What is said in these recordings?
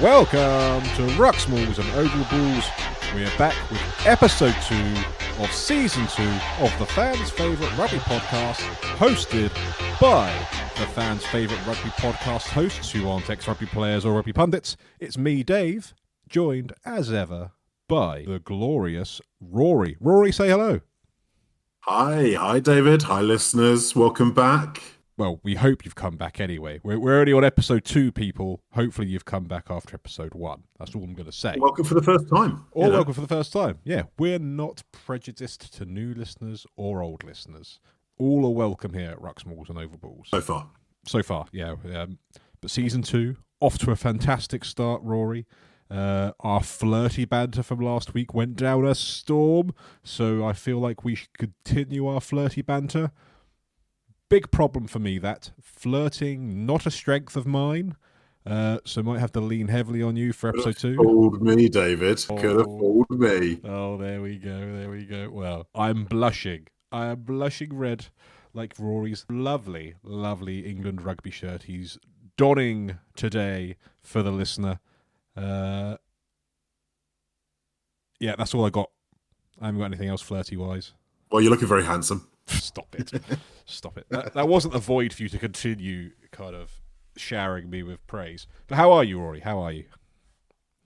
Welcome to Ruxmalls and Oval Balls. We're back with episode 2 of season 2 of the fans' favourite rugby podcast, hosted by the fans' favourite rugby podcast hosts who aren't ex-rugby players or rugby pundits. It's me, Dave, joined as ever by the glorious Rory. Rory, say hello. Hi David. Hi listeners. Welcome back. Well, we hope you've come back anyway. We're only on episode 2, people. Hopefully you've come back after episode 1. That's all I'm going to say. Welcome for the first time. Welcome for the first time. Yeah, we're not prejudiced to new listeners or old listeners. All are welcome here at Ruxmalls and Oval Balls. So far, yeah. But season 2, off to a fantastic start, Rory. Our flirty banter from last week went down a storm, so I feel like we should continue our flirty banter. Big problem for me, that flirting, not a strength of mine, so might have to lean heavily on you for episode 2. Fooled me, David. Could have fooled me. Oh, there we go. Well, I'm blushing. I am blushing red like Rory's lovely, lovely England rugby shirt he's donning today for the listener. Yeah, that's all I got. I haven't got anything else flirty-wise. Well, you're looking very handsome. Stop it. Stop it. That wasn't a void for you to continue kind of showering me with praise. But how are you, Rory? How are you?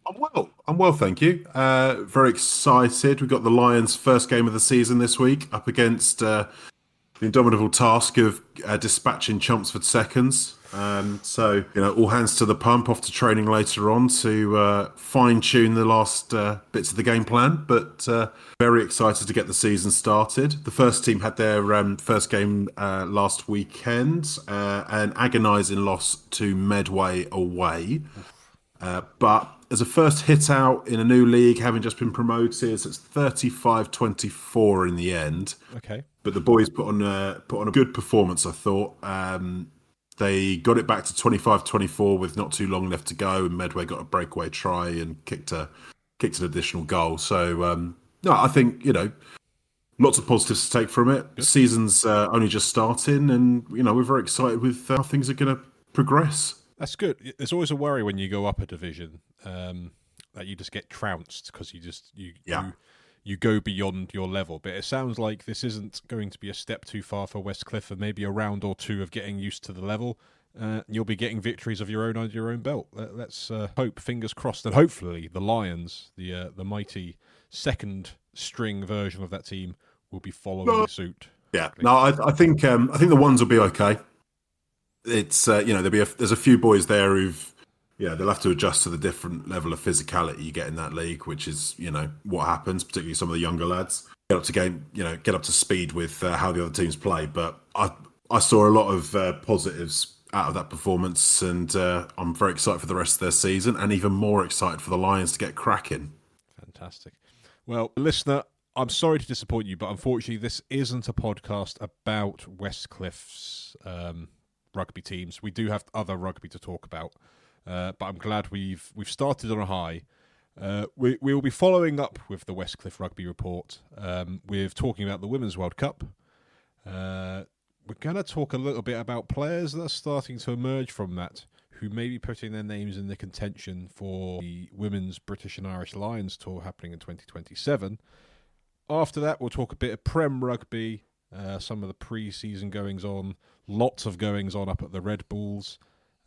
I'm well, thank you. Very excited. We've got the Lions' first game of the season this week up against the indomitable task of dispatching Chelmsford Seconds. So, all hands to the pump, off to training later on to fine-tune the last bits of the game plan. But very excited to get the season started. The first team had their first game last weekend, an agonising loss to Medway away. But as a first hit out in a new league, having just been promoted, so it's 35-24 in the end. Okay. But the boys put on a good performance, I thought. They got it back to 25-24 with not too long left to go, and Medway got a breakaway try and kicked an additional goal. So, no, I think, lots of positives to take from it. Good. Season's only just starting, and, we're very excited with how things are going to progress. That's good. There's always a worry when you go up a division that you just get trounced because you go beyond your level. But it sounds like this isn't going to be a step too far for Westcliff, and maybe a round or two of getting used to the level. You'll be getting victories of your own under your own belt. Let's hope, fingers crossed, and hopefully the Lions, the mighty second string version of that team, will be following suit. Yeah, no, I think the ones will be okay. It's there's a few boys there who've. Yeah, they'll have to adjust to the different level of physicality you get in that league, which is, what happens, particularly some of the younger lads. Get up to speed with how the other teams play. But I saw a lot of positives out of that performance, and I'm very excited for the rest of their season, and even more excited for the Lions to get cracking. Fantastic. Well, listener, I'm sorry to disappoint you, but unfortunately this isn't a podcast about Westcliff's rugby teams. We do have other rugby to talk about. But I'm glad we've started on a high. We will be following up with the Westcliff Rugby Report with talking about the Women's World Cup. We're going to talk a little bit about players that are starting to emerge from that, who may be putting their names in the contention for the Women's British and Irish Lions tour happening in 2027. After that, we'll talk a bit of Prem Rugby, some of the pre-season goings-on, lots of goings-on up at the Red Bulls.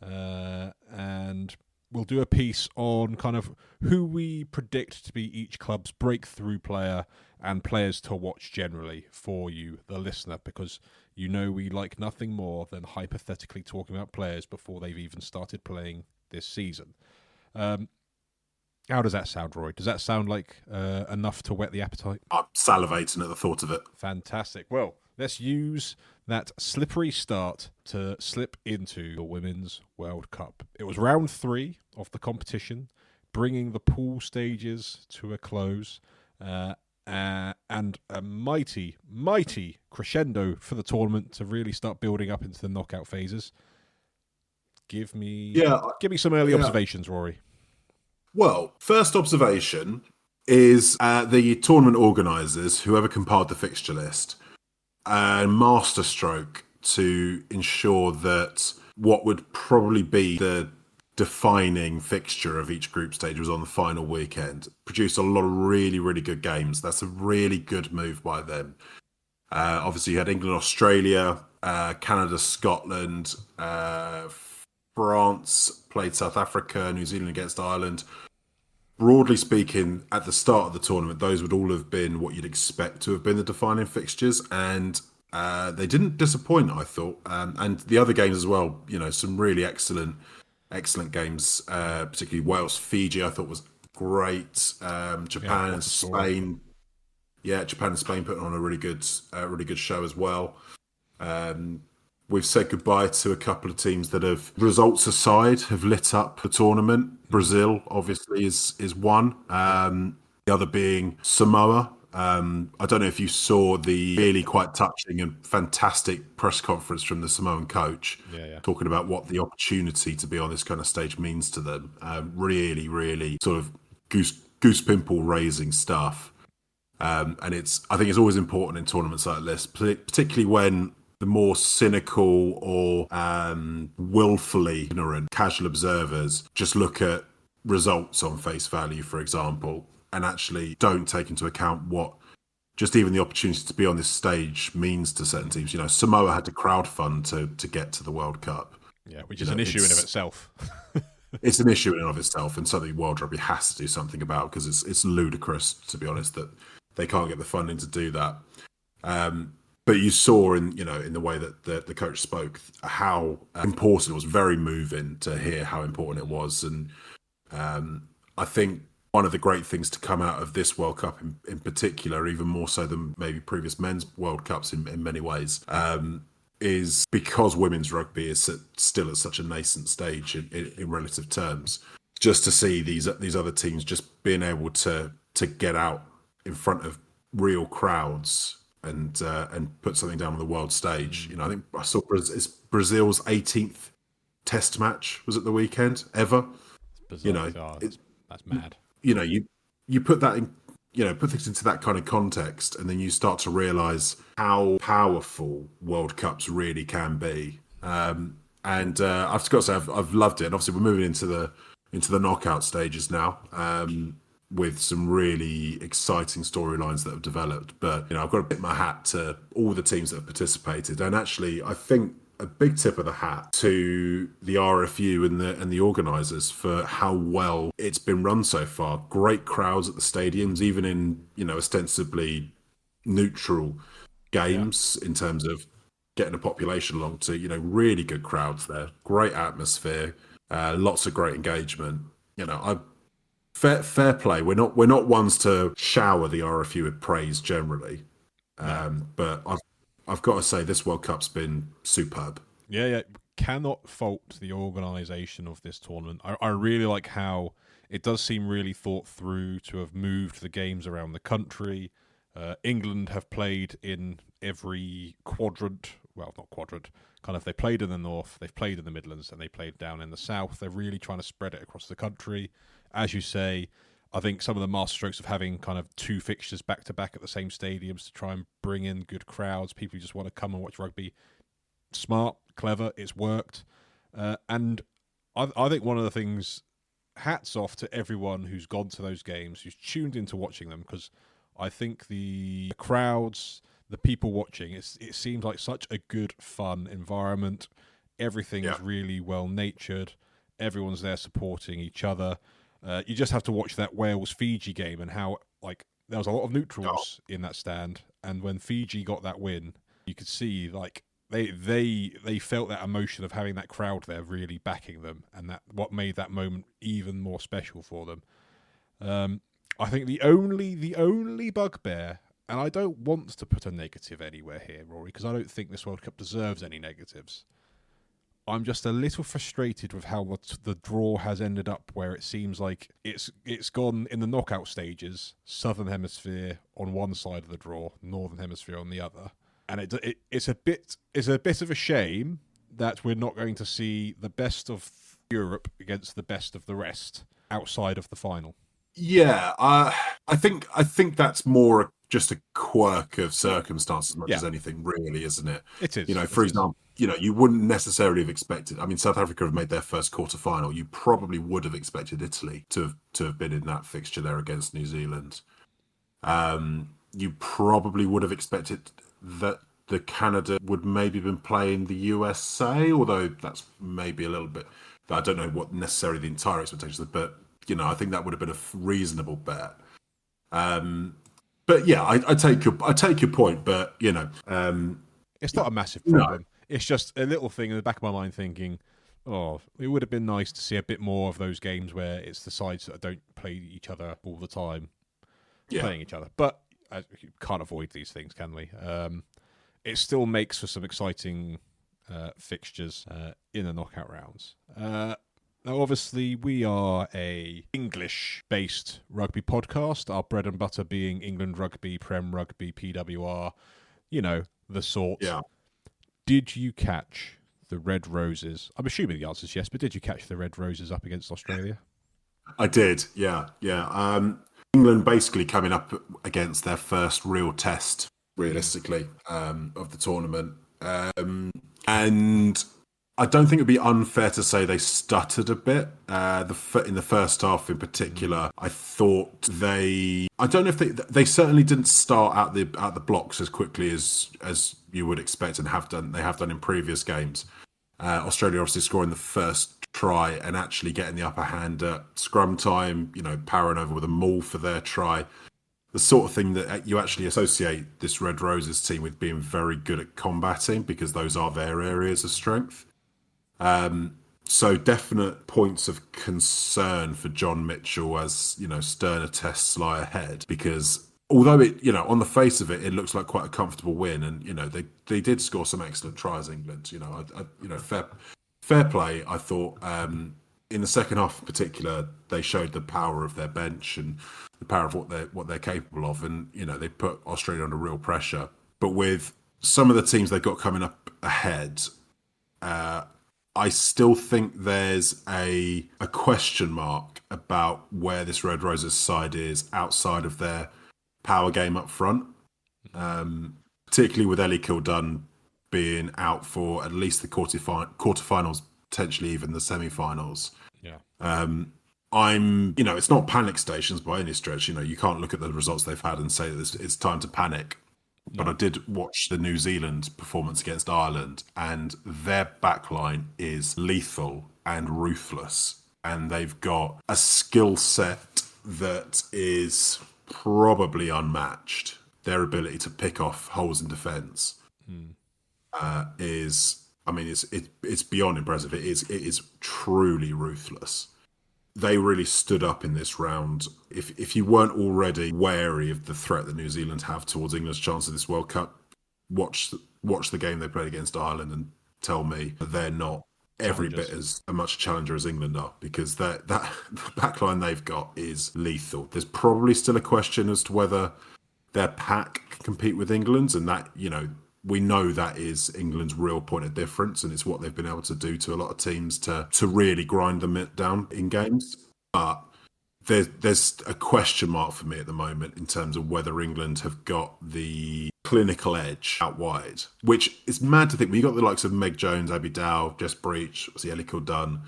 And we'll do a piece on kind of who we predict to be each club's breakthrough player and players to watch generally for you, the listener, because we like nothing more than hypothetically talking about players before they've even started playing this season. How does that sound, Roy? Does that sound like enough to whet the appetite? I'm salivating at the thought of it. Fantastic. Well, let's use that slippery start to slip into the Women's World Cup. It was round 3 of the competition, bringing the pool stages to a close, and a mighty, mighty crescendo for the tournament to really start building up into the knockout phases. Give me some early observations, Rory. Well, first observation is the tournament organisers, whoever compiled the fixture list, masterstroke to ensure that what would probably be the defining fixture of each group stage was on the final weekend. Produced a lot of really, really good games. That's a really good move by them. Obviously, you had England, Australia, Canada, Scotland, France played South Africa, New Zealand against Ireland. Broadly speaking, at the start of the tournament, those would all have been what you'd expect to have been the defining fixtures, and they didn't disappoint, I thought. And the other games as well, some really excellent games, particularly Wales, Fiji, I thought was great. Japan and Spain. Yeah, Japan and Spain putting on a really good show as well. We've said goodbye to a couple of teams that have, results aside, have lit up the tournament. Brazil, obviously, is one. The other being Samoa. I don't know if you saw the really quite touching and fantastic press conference from the Samoan coach, talking about what the opportunity to be on this kind of stage means to them. Really, really sort of goose pimple raising stuff. And I think it's always important in tournaments like this, particularly when the more cynical or willfully ignorant casual observers just look at results on face value, for example, and actually don't take into account what just even the opportunity to be on this stage means to certain teams. Samoa had to crowdfund to get to the World Cup. Yeah, which is an issue in of itself. It's an issue in and of itself, and something World Rugby has to do something about, because it's ludicrous, to be honest, that they can't get the funding to do that. But you saw in the way that the coach spoke how important it was. Very moving to hear how important it was, and I think one of the great things to come out of this World Cup in particular, even more so than maybe previous men's World Cups in many ways, is because women's rugby is still at such a nascent stage in relative terms. Just to see these other teams just being able to get out in front of real crowds and put something down on the world stage. I think I saw it's Brazil's 18th Test match was at the weekend ever. That's mad. You put that in, put things into that kind of context, and then you start to realise how powerful World Cups really can be. And I've got to say, I've loved it. And obviously, we're moving into the knockout stages now. With some really exciting storylines that have developed. But, I've got to tip my hat to all the teams that have participated. And actually, I think a big tip of the hat to the RFU and the organisers for how well it's been run so far. Great crowds at the stadiums, even in, ostensibly neutral games in terms of getting a population along to, really good crowds there. Great atmosphere, lots of great engagement. Fair play. We're not ones to shower the RFU with praise generally, but I've got to say this World Cup's been superb. Yeah. Cannot fault the organisation of this tournament. I really like how it does seem really thought through to have moved the games around the country. England have played in every quadrant. Well, not quadrant. Kind of, they played in the north, they've played in the Midlands, and they played down in the south. They're really trying to spread it across the country. As you say, I think some of the masterstrokes of having kind of two fixtures back to back at the same stadiums to try and bring in good crowds, people who just want to come and watch rugby. Smart, clever, it's worked. And I think one of the things, hats off to everyone who's gone to those games, who's tuned into watching them, because I think the crowds, the people watching, it seems like such a good, fun environment. Everything is really well-natured. Everyone's there supporting each other. You just have to watch that Wales-Fiji game and how there was a lot of neutrals in that stand. And when Fiji got that win, you could see they felt that emotion of having that crowd there really backing them, and that what made that moment even more special for them. I think the only bugbear, and I don't want to put a negative anywhere here, Rory, because I don't think this World Cup deserves any negatives. I'm just a little frustrated with how the draw has ended up, where it seems like it's gone in the knockout stages, Southern Hemisphere on one side of the draw, Northern Hemisphere on the other. And it's a bit of a shame that we're not going to see the best of Europe against the best of the rest outside of the final. Yeah, I think that's more just a quirk of circumstance as much Yeah, as anything, really, isn't it? it You is. know, for It is. example, you wouldn't necessarily have expected. I mean, South Africa have made their first quarter final. You probably would have expected Italy to have been in that fixture there against New Zealand. You probably would have expected that the Canada would maybe have been playing the USA, although that's maybe a little bit. I don't know what necessarily the entire expectations are, but I think that would have been a reasonable bet. But yeah, I take your point, but It's not a massive no, problem. It's just a little thing in the back of my mind thinking, oh, it would have been nice to see a bit more of those games where it's the sides that don't play each other all the time yeah, playing each other. But you can't avoid these things, can we? It still makes for some exciting fixtures in the knockout rounds. Now, obviously, we are a English-based rugby podcast. Our bread and butter being England rugby, Prem rugby, PWR. The sort. yeah. Did you catch the Red Roses? I'm assuming the answer is yes, but did you catch the Red Roses up against Australia? I did, yeah, yeah. England basically coming up against their first real test, realistically, of the tournament, and I don't think it'd be unfair to say they stuttered a bit. In the first half, in particular, I thought they. I don't know if they certainly didn't start at the blocks as quickly as you would expect and have done. They have done in previous games. Australia obviously scoring the first try and actually getting the upper hand at scrum time, powering over with a maul for their try. The sort of thing that you actually associate this Red Roses team with being very good at combating because those are their areas of strength. So definite points of concern for John Mitchell as, sterner tests lie ahead because although on the face of it, it looks like quite a comfortable win, and they did score some excellent tries. England, fair play. I thought in the second half, in particular, they showed the power of their bench and the power of what they're capable of, and they put Australia under real pressure. But with some of the teams they've got coming up ahead, I still think there's a question mark about where this Red Roses side is outside of their power game up front, particularly with Ellie Kildunn being out for at least the quarterfinals, potentially even the semi-finals. Yeah. It's not panic stations by any stretch. You can't look at the results they've had and say that it's time to panic. But I did watch the New Zealand performance against Ireland, and their backline is lethal and ruthless. And they've got a skill set that is probably unmatched. Their ability to pick off holes in defence it's beyond impressive. It is truly ruthless. They really stood up in this round. If you weren't already wary of the threat that New Zealand have towards England's chance of this World Cup, watch the game they played against Ireland and tell me that they're not every bit as much a challenger as England are, because that backline they've got is lethal. There's probably still a question as to whether their pack can compete with England's, and that we know that is England's real point of difference, and it's what they've been able to do to a lot of teams to really grind them down in games. But there's a question mark for me at the moment in terms of whether England have got the clinical edge out wide, which is mad to think. When you got the likes of Meg Jones, Abby Dow, Jess Breach, Ellie Kildunn,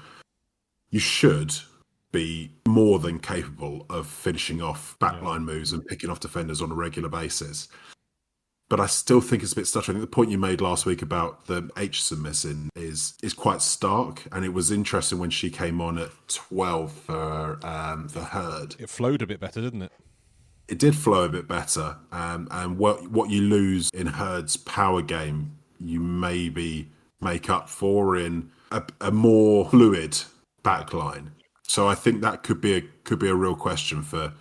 you should be more than capable of finishing off backline moves and picking off defenders on a regular basis. But I still think it's a bit stuttering. I think the point you made last week about the Aitchison missing is quite stark, and it was interesting when she came on at 12 for Herd. It flowed a bit better, didn't it? It did flow a bit better, and what you lose in Herd's power game, you maybe make up for in a more fluid backline. So I think that could be a real question for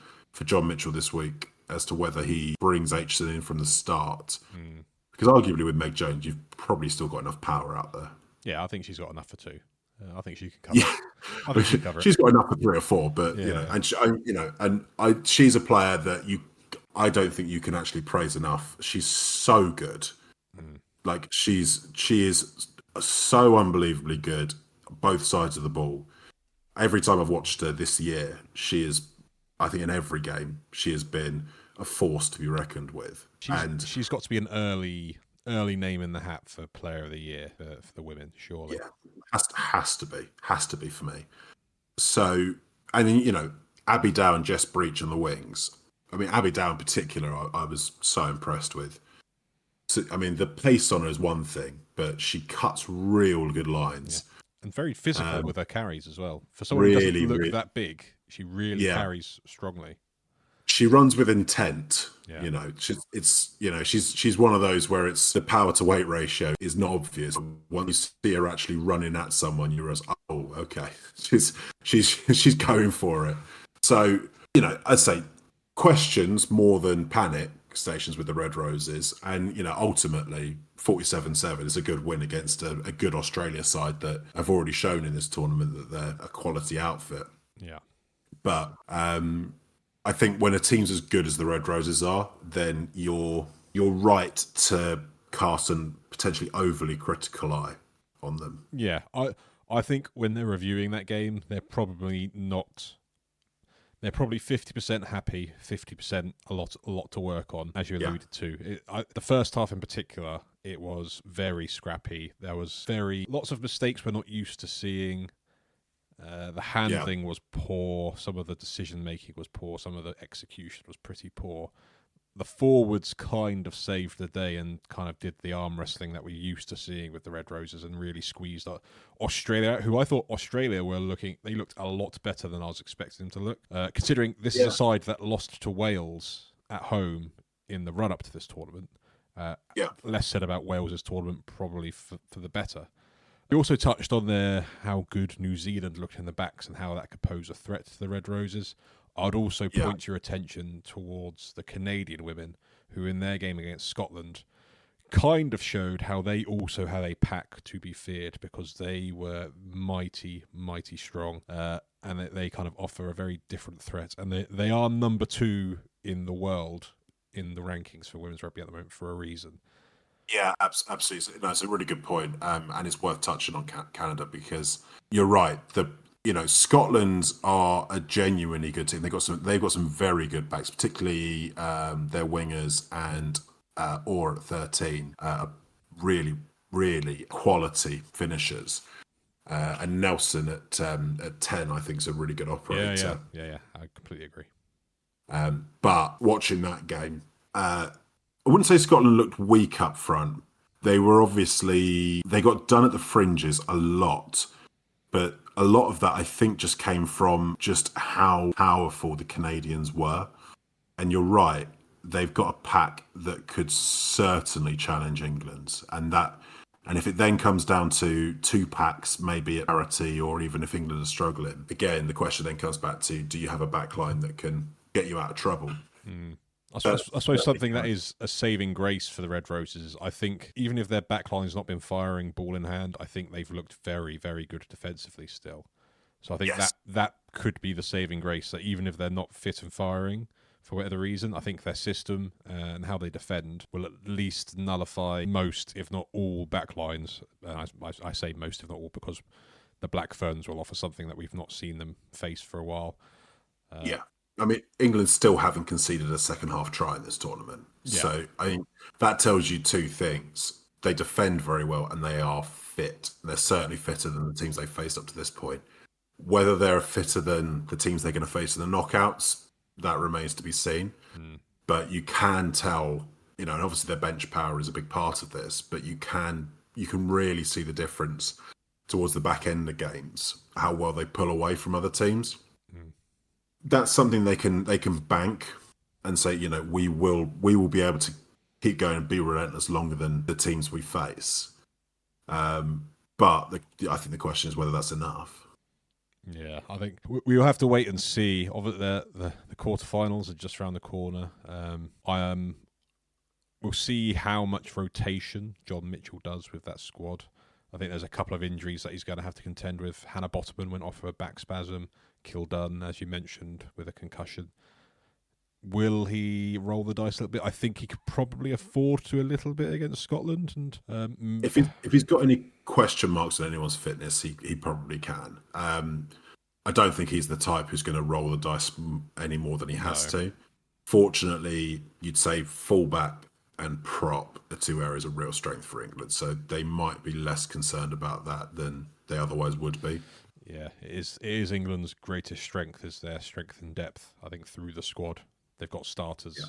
John Mitchell this week, as to whether he brings Aitchison in from the start. Because arguably with Meg Jones, you've probably still got enough power out there. Yeah, I think she's got enough for two. I think she can cover it. I think she can cover it. She's got enough for 3 or 4, but she's a player that I don't think you can actually praise enough. She's so good. Like she is so unbelievably good, both sides of the ball. Every time I've watched her this year, she is I think in every game she has been a force to be reckoned with. She's got to be an early name in the hat for Player of the Year for the women, surely. Yeah, has to be for me. So, and then, Abby Dow and Jess Breach on the wings. I mean, Abby Dow in particular, I was so impressed with. So, I mean, the pace on her is one thing, but she cuts real good lines. Yeah. And very physical with her carries as well. For someone really, who doesn't look that big, she really carries strongly. She runs with intent. Yeah. She's one of those where it's the power to weight ratio is not obvious. Once you see her actually running at someone, you realize, oh, okay, she's going for it. So I'd say questions more than panic stations with the Red Roses, and ultimately 47-7 is a good win against a good Australia side that have already shown in this tournament that they're a quality outfit. Yeah, but I think when a team's as good as the Red Roses are, then you're right to cast a potentially overly critical eye on them. Yeah, I think when they're reviewing that game, they're probably not. They're probably 50% happy, 50% a lot to work on, as you alluded to. The first half in particular, it was very scrappy. There was lots of mistakes we're not used to seeing. The handling was poor. Some of the decision making was poor. Some of the execution was pretty poor. The forwards kind of saved the day and kind of did the arm wrestling that we're used to seeing with the Red Roses and really squeezed Australia, who I thought Australia they looked a lot better than I was expecting them to look. Considering this is a side that lost to Wales at home in the run-up to this tournament. Less said about Wales' tournament, probably for the better. We also touched on how good New Zealand looked in the backs and how that could pose a threat to the Red Roses. I'd also point your attention towards the Canadian women, who in their game against Scotland kind of showed how they also had a pack to be feared, because they were mighty, mighty strong, and they kind of offer a very different threat. And they are number 2 in the world in the rankings for women's rugby at the moment for a reason. Yeah, absolutely. No, it's a really good point, and it's worth touching on Canada, because you're right. Scotland are a genuinely good team. They've got some very good backs, particularly their wingers and Orr at 13, really, really quality finishers. And Nelson at 10, I think, is a really good operator. Yeah. I completely agree. But watching that game, I wouldn't say Scotland looked weak up front. They got done at the fringes a lot, but a lot of that I think just came from just how powerful the Canadians were. And you're right, they've got a pack that could certainly challenge England's, and if it then comes down to 2 packs, maybe at parity, or even if England is struggling, again the question then comes back to, do you have a backline that can get you out of trouble? I suppose something that is a saving grace for the Red Roses, I think, even if their backline's not been firing ball in hand, I think they've looked very, very good defensively still. So I think that could be the saving grace, that even if they're not fit and firing for whatever reason, I think their system and how they defend will at least nullify most, if not all, backlines. And I say most, if not all, because the Black Ferns will offer something that we've not seen them face for a while. I mean, England still haven't conceded a second half try in this tournament. Yeah. So, I mean, that tells you 2 things. They defend very well and they are fit. They're certainly fitter than the teams they've faced up to this point. Whether they're fitter than the teams they're going to face in the knockouts, that remains to be seen. But you can tell, and obviously their bench power is a big part of this, but you can really see the difference towards the back end of games, how well they pull away from other teams. That's something they can bank and say, we will be able to keep going and be relentless longer than the teams we face. But I think the question is whether that's enough. Yeah, I think we will have to wait and see. The quarterfinals are just around the corner. We'll see how much rotation John Mitchell does with that squad. I think there's a couple of injuries that he's going to have to contend with. Hannah Bottoman went off for a back spasm. Kildun, as you mentioned, with a concussion. Will he roll the dice a little bit? I think he could probably afford to a little bit against Scotland. And if he's got any question marks on anyone's fitness, he probably can. I don't think he's the type who's going to roll the dice any more than he has No. to. Fortunately, you'd say fullback and prop are two areas of real strength for England, so they might be less concerned about that than they otherwise would be. Yeah, it is England's greatest strength is their strength and depth. I think through the squad they've got starters,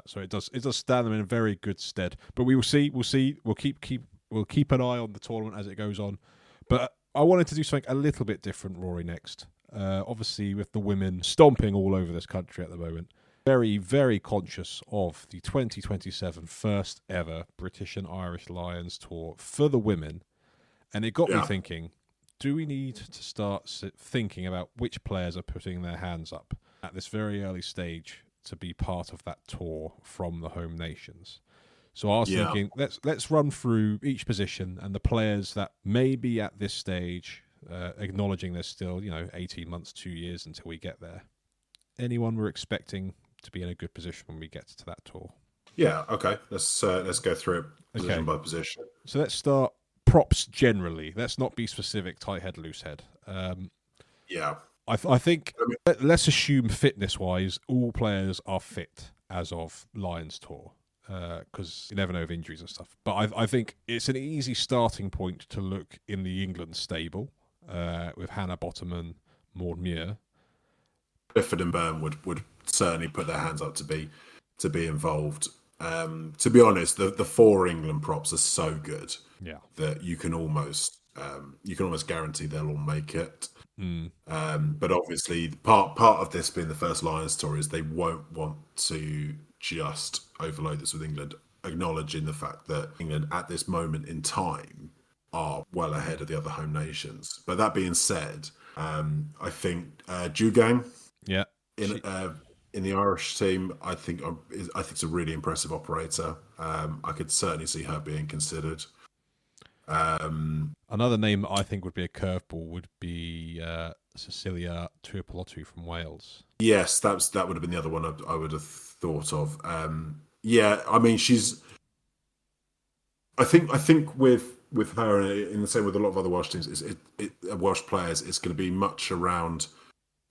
so it does stand them in very good stead. But we will see. We'll keep an eye on the tournament as it goes on. But I wanted to do something a little bit different, Rory. Next, obviously with the women stomping all over this country at the moment, very very conscious of the 2027 first ever British and Irish Lions tour for the women, and it got me thinking. Do we need to start thinking about which players are putting their hands up at this very early stage to be part of that tour from the home nations? So I was thinking, let's run through each position and the players that may be at this stage, acknowledging there's still 18 months, 2 years until we get there. Anyone we're expecting to be in a good position when we get to that tour? Yeah. Okay. Let's go through it position by position. So let's start. Props generally. Let's not be specific. Tight head, loose head. I think let's assume fitness-wise, all players are fit as of Lions tour, because you never know of injuries and stuff. But I think it's an easy starting point to look in the England stable with Hannah Bottoman, Maud Muir. Clifford and Byrne would certainly put their hands up to be involved. To be honest, the four England props are so good that you can almost guarantee they'll all make it. But obviously, part of this being the first Lions tour is they won't want to just overload this with England, acknowledging the fact that England at this moment in time are well ahead of the other home nations. But that being said, I think Jugang, in the Irish team, I think it's a really impressive operator. I could certainly see her being considered. Another name I think would be a curveball would be Cecilia Tuipulotu from Wales. Yes, that would have been the other one I would have thought of. I mean, she's. I think with her, in the same with a lot of other Welsh teams, Welsh players, it's going to be much around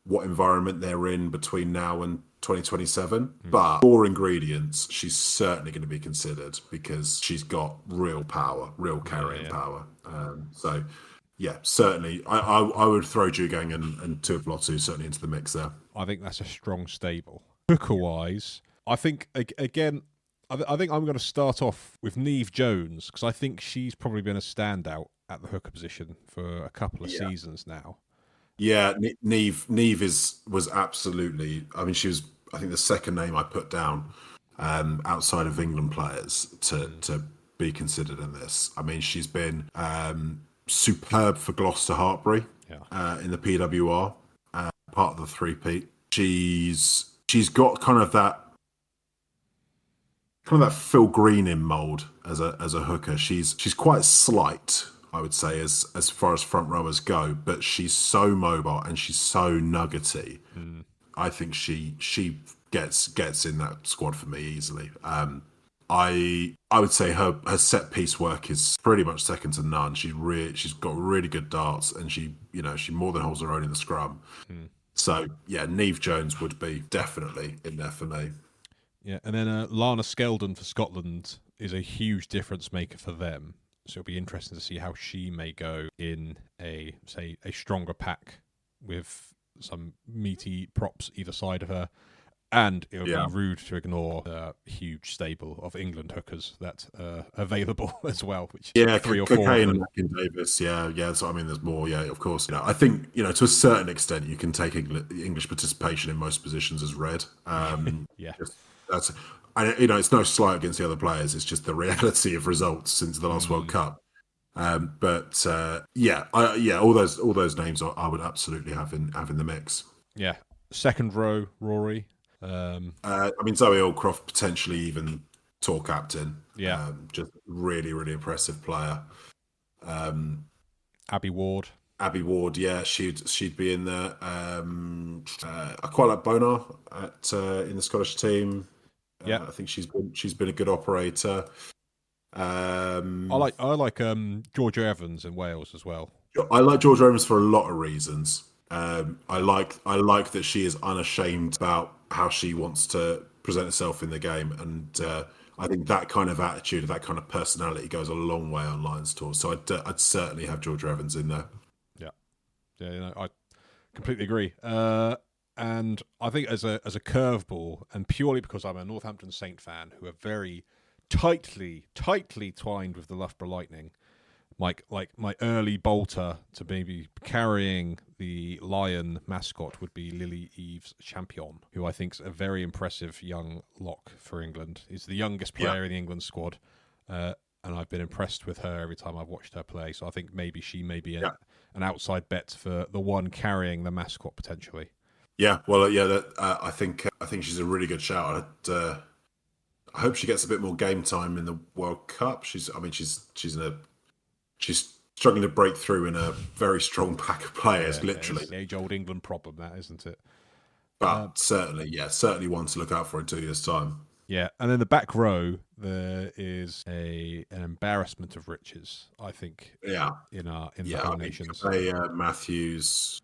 what environment they're in between now and 2027. But for ingredients, she's certainly going to be considered because she's got real power, real carrying power. So, certainly, I would throw Jugang and Tuipulotu certainly into the mix there. I think that's a strong stable. Hooker-wise, I think, again, I think I'm going to start off with Neve Jones because I think she's probably been a standout at the hooker position for a couple of seasons now. Yeah, Neve was absolutely. I mean, she was. I think the second name I put down outside of England players to be considered in this. I mean, she's been superb for Gloucester Hartpury in the PWR, part of the three-peat. She's got kind of that Phil Greening mould as a hooker. She's quite slight, I would say, as far as front rowers go, but she's so mobile and she's so nuggety. I think she gets in that squad for me easily. I would say her set piece work is pretty much second to none. She's got really good darts, and she more than holds her own in the scrum. So Neve Jones would be definitely in there for me. Yeah, and then Lana Skeldon for Scotland is a huge difference maker for them. So it'll be interesting to see how she may go in a stronger pack with some meaty props either side of her. And it would be rude to ignore the huge stable of England hookers that are available as well. Which 3 or 4 and Davis. So I mean, there's more. Yeah, of course. I think to a certain extent you can take English participation in most positions as read. That's. And it's no slight against the other players. It's just the reality of results since the last World Cup. All those names I would absolutely have in the mix. Yeah, second row, Rory. I mean, Zoe Allcroft potentially even tour captain. Yeah, just really, really impressive player. Abby Ward. Yeah, she'd be in there. I quite like Bonar in the Scottish team. I think she's been a good operator. I like Georgia Evans in Wales as well. I like Georgia Evans for a lot of reasons. I like that she is unashamed about how she wants to present herself in the game, and I think that kind of attitude, that kind of personality, goes a long way on Lions tour. So I'd certainly have Georgia Evans in there. Yeah, I completely agree. And I think as a curveball, and purely because I'm a Northampton Saint fan who are very tightly twined with the Loughborough Lightning, like my early bolter to maybe carrying the Lion mascot would be Lily Eves Champion, who I think is a very impressive young lock for England. He's the youngest player in the England squad, and I've been impressed with her every time I've watched her play. So I think maybe she may be an outside bet for the one carrying the mascot potentially. Yeah, well, I think she's a really good shout. I hope she gets a bit more game time in the World Cup. She's struggling to break through in a very strong pack of players, literally. It's the age-old England problem, that, isn't it? But certainly one to look out for in 2 years' time. Yeah, and then the back row, there is an embarrassment of riches, I think. Yeah, in the Home Nations. Matthews,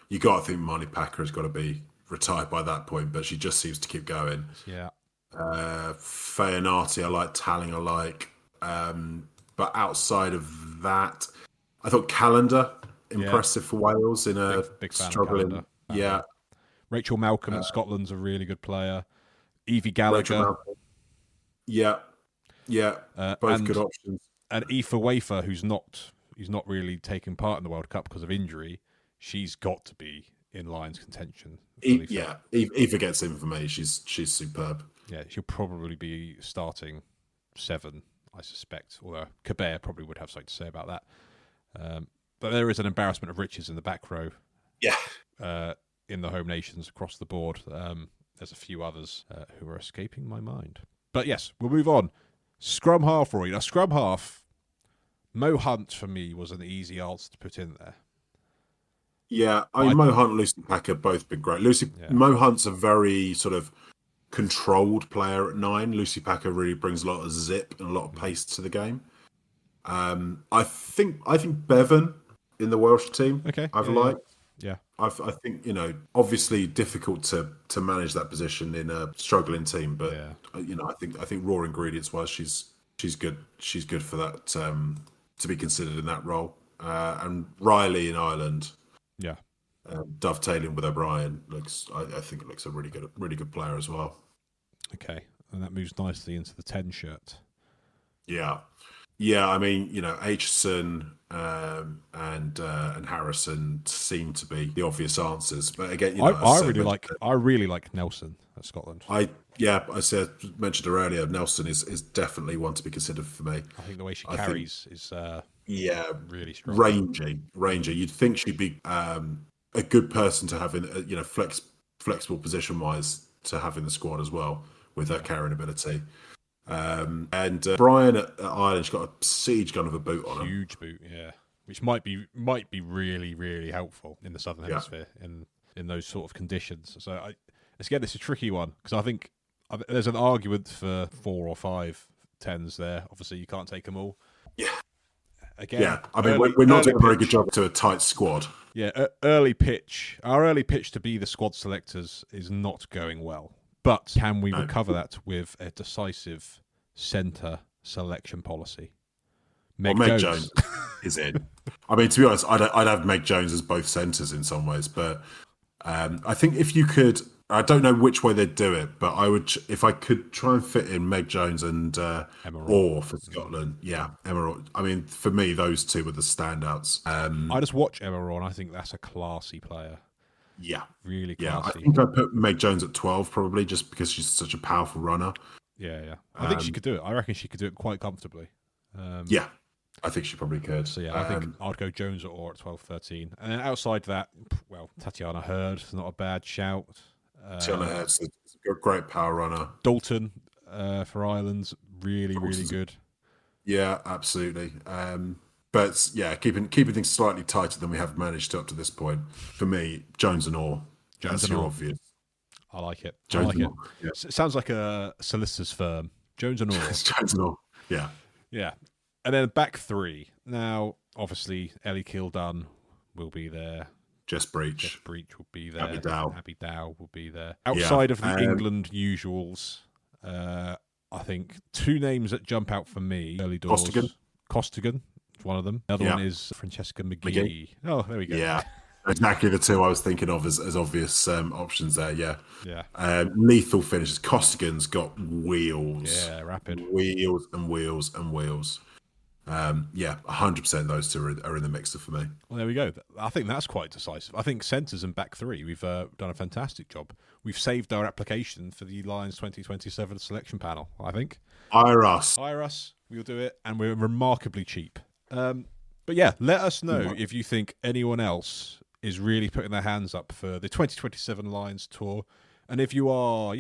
you got to think Marnie Packer has got to be retired by that point, but she just seems to keep going. Yeah. Fayanati, I like. Talling, I like. But outside of that, I thought Calendar impressive for Wales in a big fan struggling. Of yeah. Rachel Malcolm at Scotland's a really good player. Evie Gallagher. Yeah. Both good options. And Aoife Wafer, who's not really taking part in the World Cup because of injury, she's got to be in Lions contention. Aoife gets in for me. She's superb. Yeah, she'll probably be starting 7, I suspect. Although Kabir probably would have something to say about that. But there is an embarrassment of riches in the back row. Yeah. In the Home Nations across the board. There's a few others who are escaping my mind. But yes, we'll move on. Scrum half, Roy. Now, scrum half, Mo Hunt for me was an easy answer to put in there. Yeah, Mo Hunt and Lucy Packer both been great. Mo Hunt's a very sort of controlled player at 9. Lucy Packer really brings a lot of zip and a lot of pace to the game. I think Bevan in the Welsh team. Okay, I've liked. Yeah. I think, obviously difficult to manage that position in a struggling team, but I think raw ingredients wise, she's good. She's good for that to be considered in that role. And Riley in Ireland, dovetailing with O'Brien I think it looks a really good player as well. Okay, and that moves nicely into the 10 shirt. Yeah, I mean, Aitchison and Harrison seem to be the obvious answers, but again, I really like Nelson at Scotland. I mentioned her earlier. Nelson is definitely one to be considered for me. I think the way she carries is really strong. Rangy. You'd think she'd be a good person to have in flexible position wise to have in the squad as well with her carrying ability. And Brian at Ireland's got a siege gun of a boot on him. Huge boot, yeah. Which might be really, really helpful in the Southern Hemisphere in those sort of conditions. So this is a tricky one because I think there's an argument for 4 or 5 10s there. Obviously, you can't take them all. Yeah. Again, I mean, we're not doing a very good job to a tight squad. Yeah, early pitch. Our early pitch to be the squad selectors is not going well. But can we recover that with a decisive centre selection policy? Meg Jones is in. I mean, to be honest, I'd have Meg Jones as both centres in some ways, but I think if you could, I don't know which way they'd do it, but I would, if I could try and fit in Meg Jones and Orr for Scotland. Yeah, Emma Orr. I mean, for me, those two were the standouts. I just watch Emma Orr and I think that's a classy player. Yeah. Really classy. Yeah, I think I'd put Meg Jones at 12 probably just because she's such a powerful runner. Yeah. I think she could do it. I reckon she could do it quite comfortably. Yeah, I think she probably could. So yeah, I think I'd go Jones or at 12, 13. And then outside that, well, Tatiana Hurd, not a bad shout. Tatiana Hurd's a great power runner. Dalton for Ireland's really good. Yeah, absolutely. But yeah, keeping things slightly tighter than we have managed to up to this point. For me, Jones and Orr. That's your obvious. I like it. Jones and Orr. Yeah. It sounds like a solicitor's firm. Jones and Orr. Jones and Orr. Yeah. Yeah. And then back 3. Now, obviously, Ellie Kildunn will be there. Jess Breach. Jeff Breach will be there. Abby Dow will be there. Outside of the Yeah. England usuals, I think two names that jump out for me early doors. Costigan is one of them. The other one is Francesca McGee. Oh, there we go. Yeah, exactly the two I was thinking of as obvious options there. Yeah. Lethal finishes. Costigan's got wheels. Yeah, rapid. Wheels and wheels and wheels. 100% those two are in the mixer for me. Well, there we go. I think that's quite decisive. I think centres and back three, we've done a fantastic job. We've saved our application for the Lions 2027 selection panel, I think. Hire us. We'll do it, and we're remarkably cheap. But yeah, let us know if you think anyone else is really putting their hands up for the 2027 Lions tour. And if you are,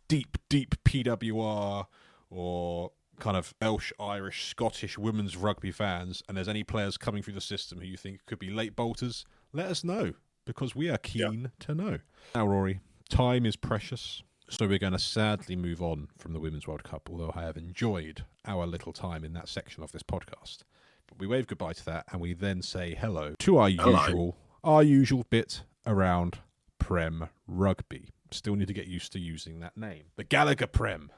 deep PWR or kind of Welsh, Irish, Scottish women's rugby fans, and there's any players coming through the system who you think could be late bolters, let us know, because we are keen to know. Now, Rory, time is precious, so we're going to sadly move on from the Women's World Cup, although I have enjoyed our little time in that section of this podcast. But we wave goodbye to that, and we then say hello to our usual bit around Prem Rugby. Still need to get used to using that name. The Gallagher Prem.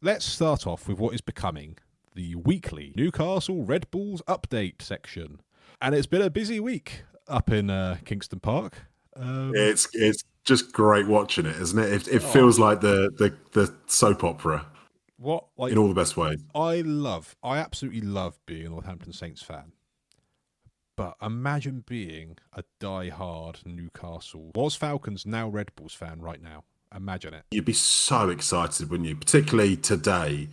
Let's start off with what is becoming the weekly Newcastle Red Bulls update section. And it's been a busy week up in Kingston Park. It's just great watching it, isn't it? It feels like the soap opera. In all the best ways. I absolutely love being a Northampton Saints fan. But imagine being a die-hard Newcastle, was Falcons, now Red Bulls fan right now. Imagine it. You'd be so excited, wouldn't you? Particularly today,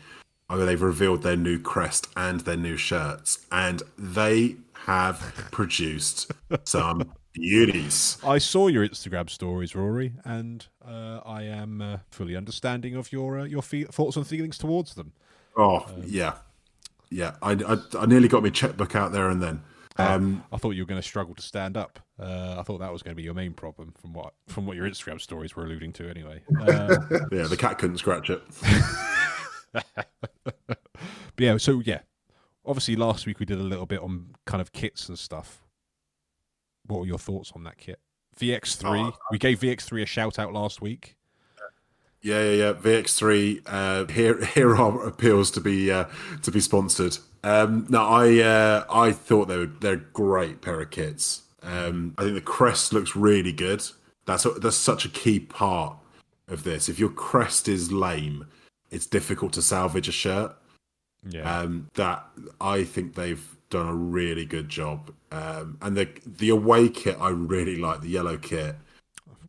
they've revealed their new crest and their new shirts, and they have produced some beauties. I saw your Instagram stories, Rory, and I am fully understanding of your thoughts and feelings towards them. Yeah. I nearly got my checkbook out there and then. I thought you were going to struggle to stand up. I thought that was going to be your main problem from what your Instagram stories were alluding to anyway. The cat couldn't scratch it. But obviously last week we did a little bit on kind of kits and stuff. What were your thoughts on that kit? VX3. We gave VX3 a shout out last week. Yeah. VX3. Here are appeals to be sponsored. I thought they're a great pair of kits. I think the crest looks really good. That's such a key part of this. If your crest is lame, it's difficult to salvage a shirt. Yeah. That I think they've done a really good job. And the away kit, I really like the yellow kit.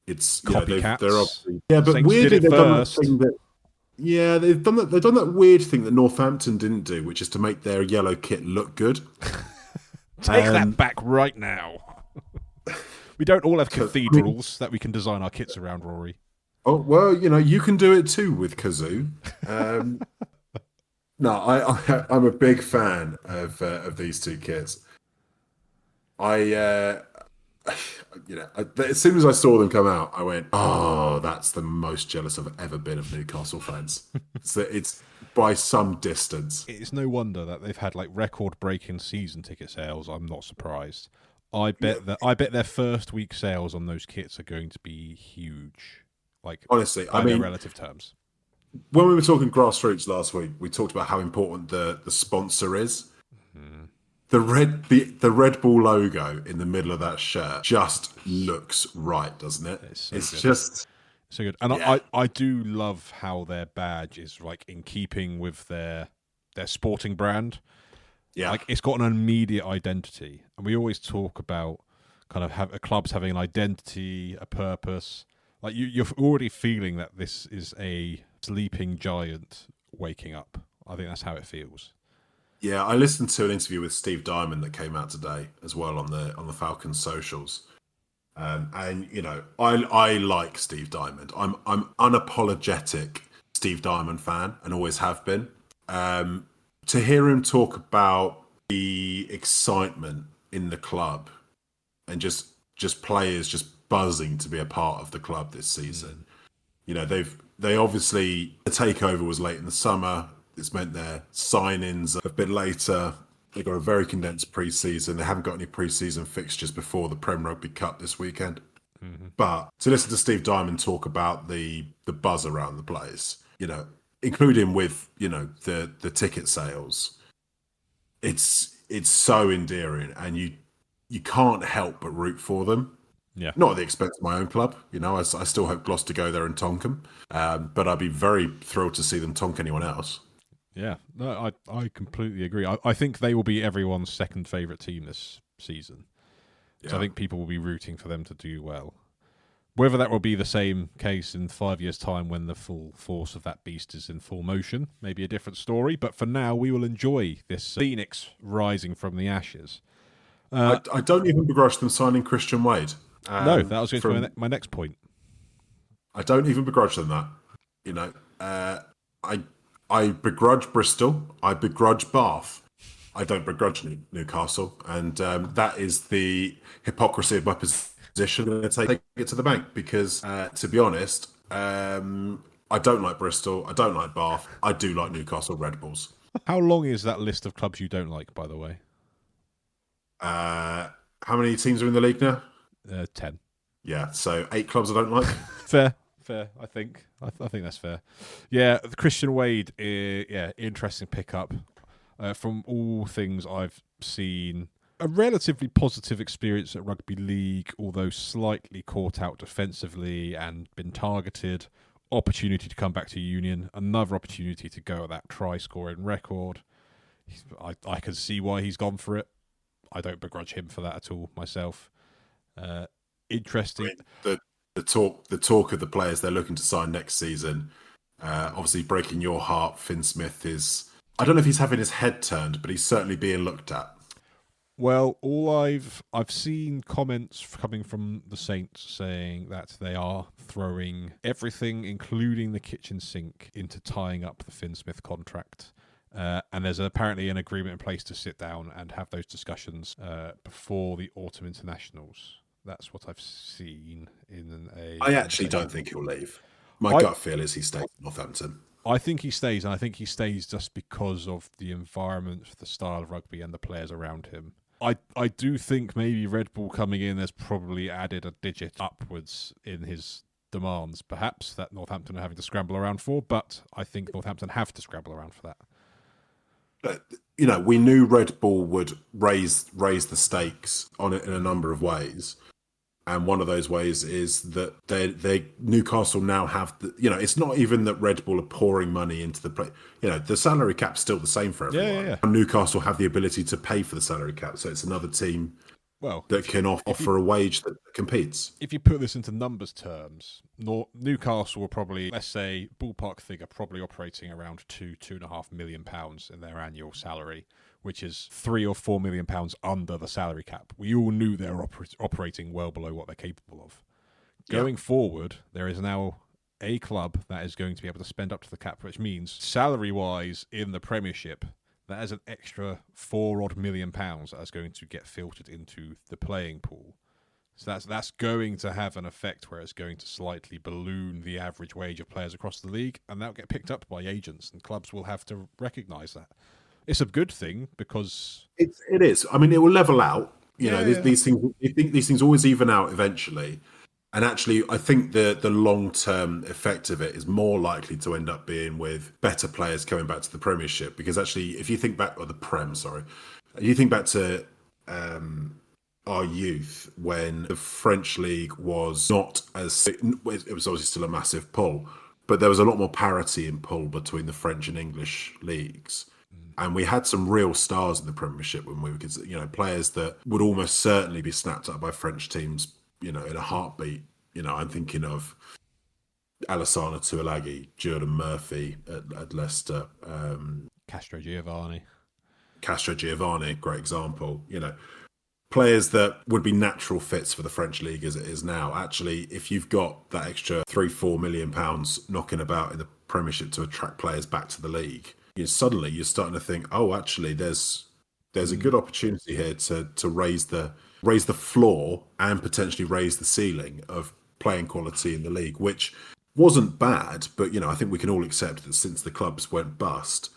It's copycats. They're obviously but Saints weirdly they've done that thing that. Yeah, they've done that weird thing that Northampton didn't do, which is to make their yellow kit look good. Take that back right now. We don't all have cathedrals that we can design our kits around, Rory. Oh, well, you can do it too with Kazoo. I'm a big fan of these two kits. As soon as I saw them come out, I went, "Oh, that's the most jealous I've ever been of Newcastle fans." It's by some distance. It's no wonder that they've had record-breaking season ticket sales. I'm not surprised. I bet their first week sales on those kits are going to be huge. Honestly, in relative terms. When we were talking grassroots last week, we talked about how important the sponsor is. Mm-hmm. The Red Bull logo in the middle of that shirt just looks right, doesn't it? It's just so good. And I do love how their badge is in keeping with their sporting brand. Yeah, it's got an immediate identity, and we always talk about kind of clubs having an identity, a purpose. You're already feeling that this is a sleeping giant waking up. I think that's how it feels. Yeah, I listened to an interview with Steve Diamond that came out today as well on the Falcons socials, and I like Steve Diamond. I'm unapologetic Steve Diamond fan and always have been. To hear him talk about the excitement in the club and just players just buzzing to be a part of the club this season. They obviously, the takeover was late in the summer. It's meant their signings have been later. They've got a very condensed pre-season. They haven't got any pre-season fixtures before the Prem Rugby Cup this weekend. Mm-hmm. But to listen to Steve Diamond talk about the buzz around the place, including with the ticket sales, it's so endearing, and you can't help but root for them. Yeah. Not at the expense of my own club. I still hope Gloucester go there and tonk them, but I'd be very thrilled to see them tonk anyone else. Yeah, no, I completely agree. I think they will be everyone's second favourite team this season. So I think people will be rooting for them to do well. Whether that will be the same case in 5 years' time when the full force of that beast is in full motion, maybe a different story. But for now, we will enjoy this phoenix rising from the ashes. I don't even begrudge them signing Christian Wade. No, that was going to be my next point. I don't even begrudge them that. I begrudge Bristol. I begrudge Bath. I don't begrudge Newcastle, and that is the hypocrisy of my position. I'm going to take it to the bank because, to be honest, I don't like Bristol. I don't like Bath. I do like Newcastle Red Bulls. How long is that list of clubs you don't like, by the way? How many teams are in the league now? 10. Yeah, so 8 clubs I don't like. Fair. I think that's fair. Yeah, the Christian Wade, interesting pickup. From all things I've seen, a relatively positive experience at rugby league, although slightly caught out defensively and been targeted. Opportunity to come back to Union, another opportunity to go at that try-scoring record. I can see why he's gone for it. I don't begrudge him for that at all myself. Interesting. I mean, the talk of the players they're looking to sign next season, obviously breaking your heart, Finn Smith is... I don't know if he's having his head turned, but he's certainly being looked at. Well, I've seen comments coming from the Saints saying that they are throwing everything, including the kitchen sink, into tying up the Finn Smith contract. And there's apparently an agreement in place to sit down and have those discussions before the autumn internationals. That's what I've seen in a... I actually don't think he'll leave. My gut feel is he stays at Northampton. I think he stays, and I think he stays just because of the environment, the style of rugby, and the players around him. I do think maybe Red Bull coming in has probably added a digit upwards in his demands, perhaps, that Northampton are having to scramble around for, but I think Northampton have to scramble around for that. We knew Red Bull would raise the stakes on it in a number of ways. And one of those ways is that they Newcastle now have it's not even that Red Bull are pouring money into the play. The salary cap's still the same for everyone. Yeah. And Newcastle have the ability to pay for the salary cap, so it's another team that can offer a wage that competes. If you put this into numbers terms, Newcastle will probably, let's say, ballpark figure, probably operating around £2.5 million in their annual salary, which is £3 or £4 million under the salary cap. We all knew they were operating well below what they're capable of. Going forward, there is now a club that is going to be able to spend up to the cap, which means salary-wise in the Premiership, that is an extra £4 million that is going to get filtered into the playing pool. So that's going to have an effect where it's going to slightly balloon the average wage of players across the league, and that will get picked up by agents, and clubs will have to recognise that. It's a good thing because it is. I mean, it will level out. These things. You think these things always even out eventually. And actually, I think the long-term effect of it is more likely to end up being with better players coming back to the Premiership. Because actually, if you think back, or the Prem, sorry, you think back to our youth when the French league was not as... It was obviously still a massive pull, but there was a lot more parity in pull between the French and English leagues. And we had some real stars in the Premiership when we were, players that would almost certainly be snapped up by French teams, in a heartbeat. I'm thinking of Alassana Tuilagi, Jordan Murphy at Leicester. Castro Giovanni, great example. Players that would be natural fits for the French league as it is now. Actually, if you've got that extra £3-4 million knocking about in the Premiership to attract players back to the league, suddenly you're starting to think, oh, actually, there's a good opportunity here to raise the floor and potentially raise the ceiling of playing quality in the league, which wasn't bad, but I think we can all accept that since the clubs went bust,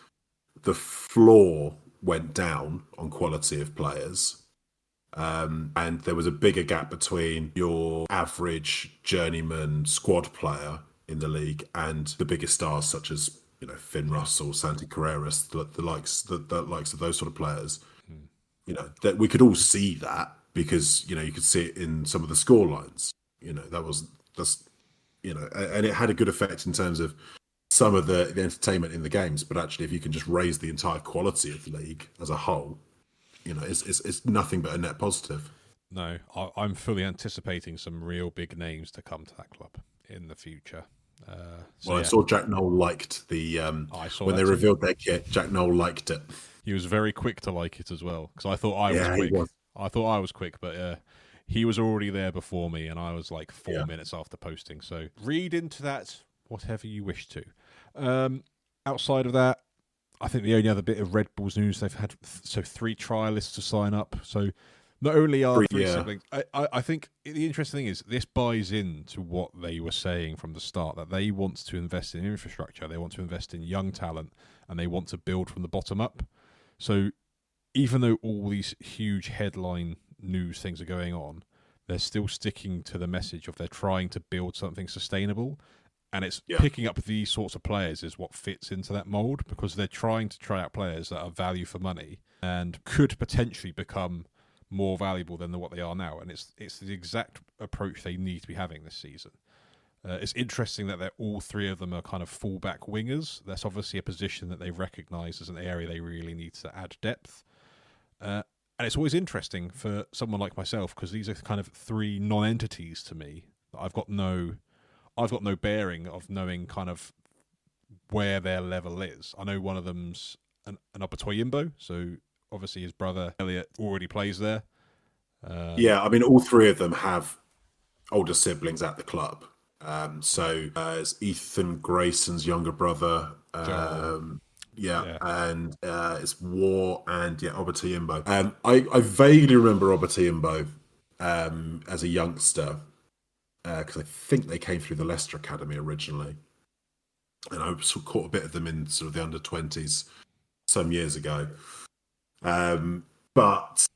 the floor went down on quality of players. And there was a bigger gap between your average journeyman squad player in the league and the biggest stars such as Finn Russell, Santi Carreras, the likes of those sort of players. That we could all see that because you could see it in some of the score lines. And it had a good effect in terms of some of the entertainment in the games. But actually, if you can just raise the entire quality of the league as a whole, it's nothing but a net positive. No, I'm fully anticipating some real big names to come to that club in the future. I saw Jack Noel liked the when they revealed their kit. Jack Noel liked it. He was very quick to like it as well because I thought I was quick. I thought I was quick, but he was already there before me, and I was like 4 minutes after posting. So read into that whatever you wish to. Outside of that, I think the only other bit of Red Bulls news they've had 3 trialists to sign up. So not only are 3 siblings, I think the interesting thing is this buys into what they were saying from the start, that they want to invest in infrastructure, they want to invest in young talent, and they want to build from the bottom up. So even though all these huge headline news things are going on, they're still sticking to the message of they're trying to build something sustainable. And it's picking up these sorts of players is what fits into that mould, because they're trying to try out players that are value for money and could potentially become more valuable than what they are now. And it's the exact approach they need to be having this season. It's interesting that all 3 of them are kind of fullback wingers. That's obviously a position that they recognise as an area they really need to add depth. And it's always interesting for someone like myself, because these are kind of 3 non-entities to me that I've got no bearing of knowing kind of where their level is. I know one of them's an Obertoyimbo, so obviously his brother Elliot already plays there. I mean, all 3 of them have older siblings at the club. It's Ethan Grayson's younger brother. And it's War and Obertoyimbo. I vaguely remember Obertoyimbo as a youngster, because I think they came through the Leicester Academy originally, and I sort of caught a bit of them in sort of the under-20s some years ago. But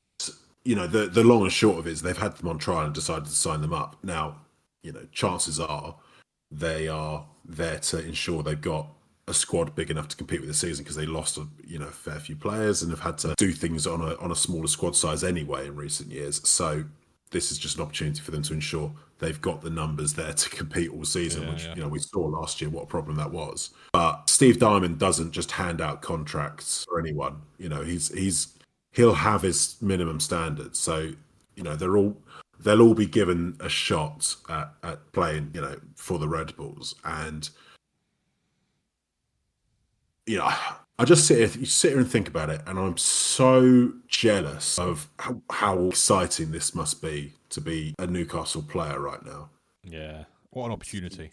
the long and short of it is they've had them on trial and decided to sign them up. Now, chances are they are there to ensure they've got a squad big enough to compete with the season, because they lost a fair few players and have had to do things on a smaller squad size anyway in recent years. So this is just an opportunity for them to ensure they've got the numbers there to compete all season, which we saw last year what a problem that was. But Steve Diamond doesn't just hand out contracts for anyone. He'll have his minimum standards. So they'll all be given a shot at playing for the Red Bulls. And I just sit here and think about it, and I'm so jealous of how exciting this must be to be a Newcastle player right now. Yeah, what an opportunity.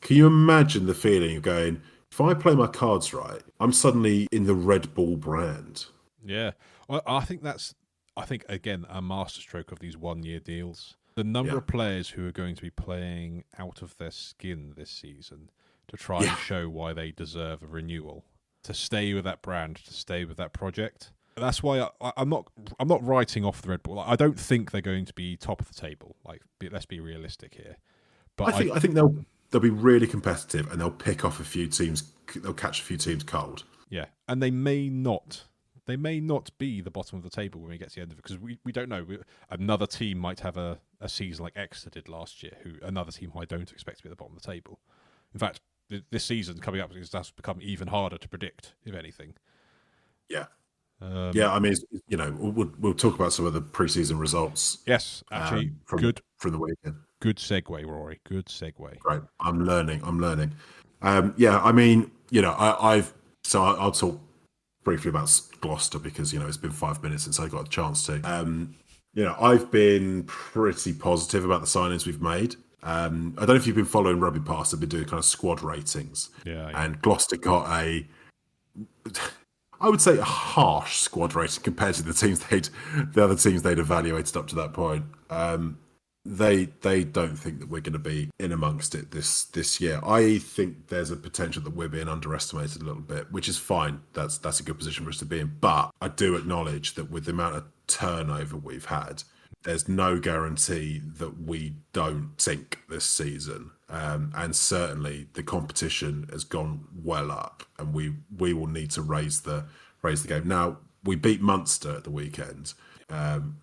Can you imagine the feeling of going, if I play my cards right, I'm suddenly in the Red Bull brand? Yeah, well, I think again, a masterstroke of these 1-year deals. The number of players who are going to be playing out of their skin this season to try and show why they deserve a renewal, to stay with that brand, to stay with that project. That's why I'm not writing off the Red Bull. I don't think they're going to be top of the table. Let's be realistic here. But I think they'll be really competitive, and they'll pick off a few teams. They'll catch a few teams cold. Yeah, and they may not be the bottom of the table when we get to the end of it, because we don't know. Another team might have a season like Exeter did last year, another team who I don't expect to be at the bottom of the table. In fact, this season coming up has become even harder to predict, if anything. Yeah. I mean, we'll talk about some of the pre-season results. Yes, actually, from the weekend. Good segue, Rory. Good segue. Great. I'm learning. I mean, I'll talk briefly about Gloucester, because it's been 5 minutes since I got a chance to. I've been pretty positive about the signings we've made. I don't know if you've been following Rugby Pass. I've been doing kind of squad ratings. Yeah. And Gloucester got I would say a harsh squad rating compared to the other teams they'd evaluated up to that point. they don't think that we're going to be in amongst it this year. I think there's a potential that we're being underestimated a little bit, which is fine. That's a good position for us to be in. But I do acknowledge that with the amount of turnover we've had, there's no guarantee that we don't sink this season. And certainly the competition has gone well up, and we will need to raise the game. Now, we beat Munster at the weekend.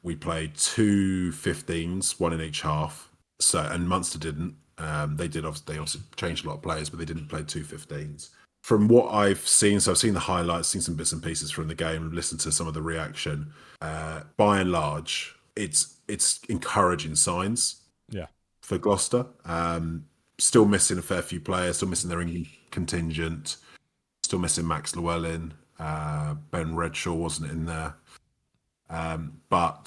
We played 2 15s, one in each half. So, and Munster didn't. They obviously changed a lot of players, but they didn't play 2 15s. From what I've seen, so I've seen the highlights, seen some bits and pieces from the game, listened to some of the reaction. By and large, it's encouraging signs. Yeah. For Gloucester. Still missing a fair few players, still missing their England contingent, still missing Max Llewellyn. Ben Redshaw wasn't in there. But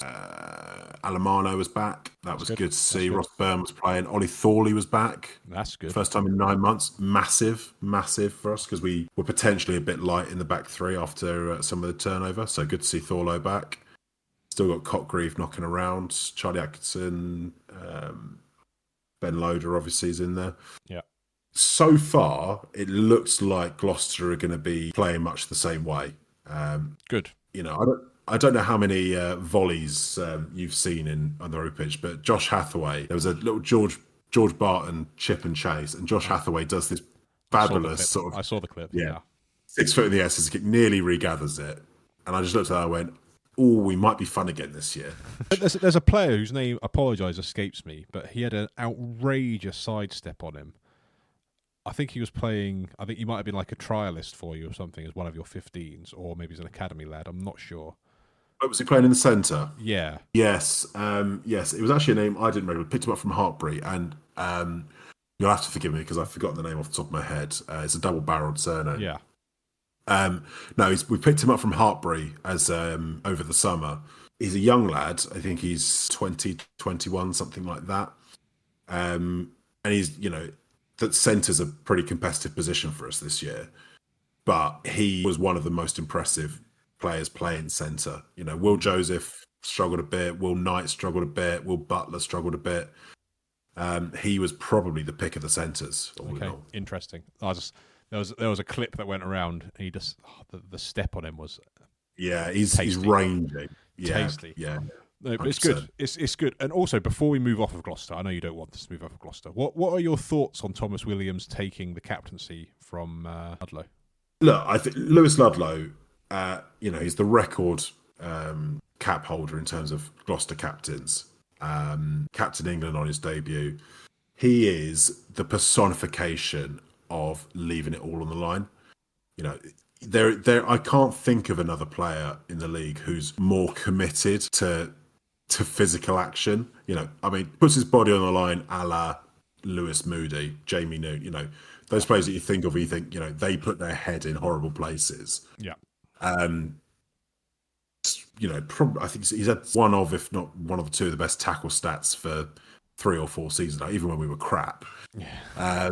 Alemano was back. That was good to see. Ross Byrne was playing. Ollie Thorley was back. That's good. First time in 9 months. Massive for us, because we were potentially a bit light in the back three after some of the turnover. So good to see Thorlo back. Still got Cotgreave knocking around. Charlie Atkinson, Ben Loader obviously is in there. Yeah. So far, it looks like Gloucester are going to be playing much the same way. Good. I don't know how many volleys you've seen on the road pitch, but Josh Hathaway, there was a little George Barton chip and chase, and Josh Hathaway does this fabulous sort of. I saw the clip. Yeah. 6 foot in the air, scissor kick, nearly regathers it, and I just looked at that and went, "Oh, we might be fun again this year." There's a player whose name, apologise, escapes me, but he had an outrageous sidestep on him. I think he was playing. I think he might have been like a trialist for you or something as one of your 15s, or maybe he's an academy lad. I'm not sure. But was he playing in the centre? Yeah. Yes. Yes. It was actually a name I didn't remember. Picked him up from Hartbury, and you'll have to forgive me because I've forgotten the name off the top of my head. It's a double-barreled surname. Yeah. No, we picked him up from Hartbury as over the summer. He's a young lad. I think he's 20, 21, something like that. And he's, that centre's a pretty competitive position for us this year. But he was one of the most impressive players playing centre. Will Joseph struggled a bit. Will Knight struggled a bit. Will Butler struggled a bit. He was probably the pick of the centres. Okay, interesting. There was a clip that went around. And he just the step on him was he's ranging. Yeah, tasty. Yeah. No, but it's good. It's good. And also, before we move off of Gloucester, I know you don't want us to move off of Gloucester. What are your thoughts on Thomas Williams taking the captaincy from Ludlow? Look, I think Lewis Ludlow, he's the record cap holder in terms of Gloucester captains. Captain England on his debut. He is the personification of leaving it all on the line. I can't think of another player in the league who's more committed to physical action. Puts his body on the line, a la Lewis Moody, Jamie Newton. Those players that you think of, you think they put their head in horrible places. Yeah. I think he's had one of, if not one of the two, of the best tackle stats for 3 or 4 seasons now, even when we were crap. Yeah.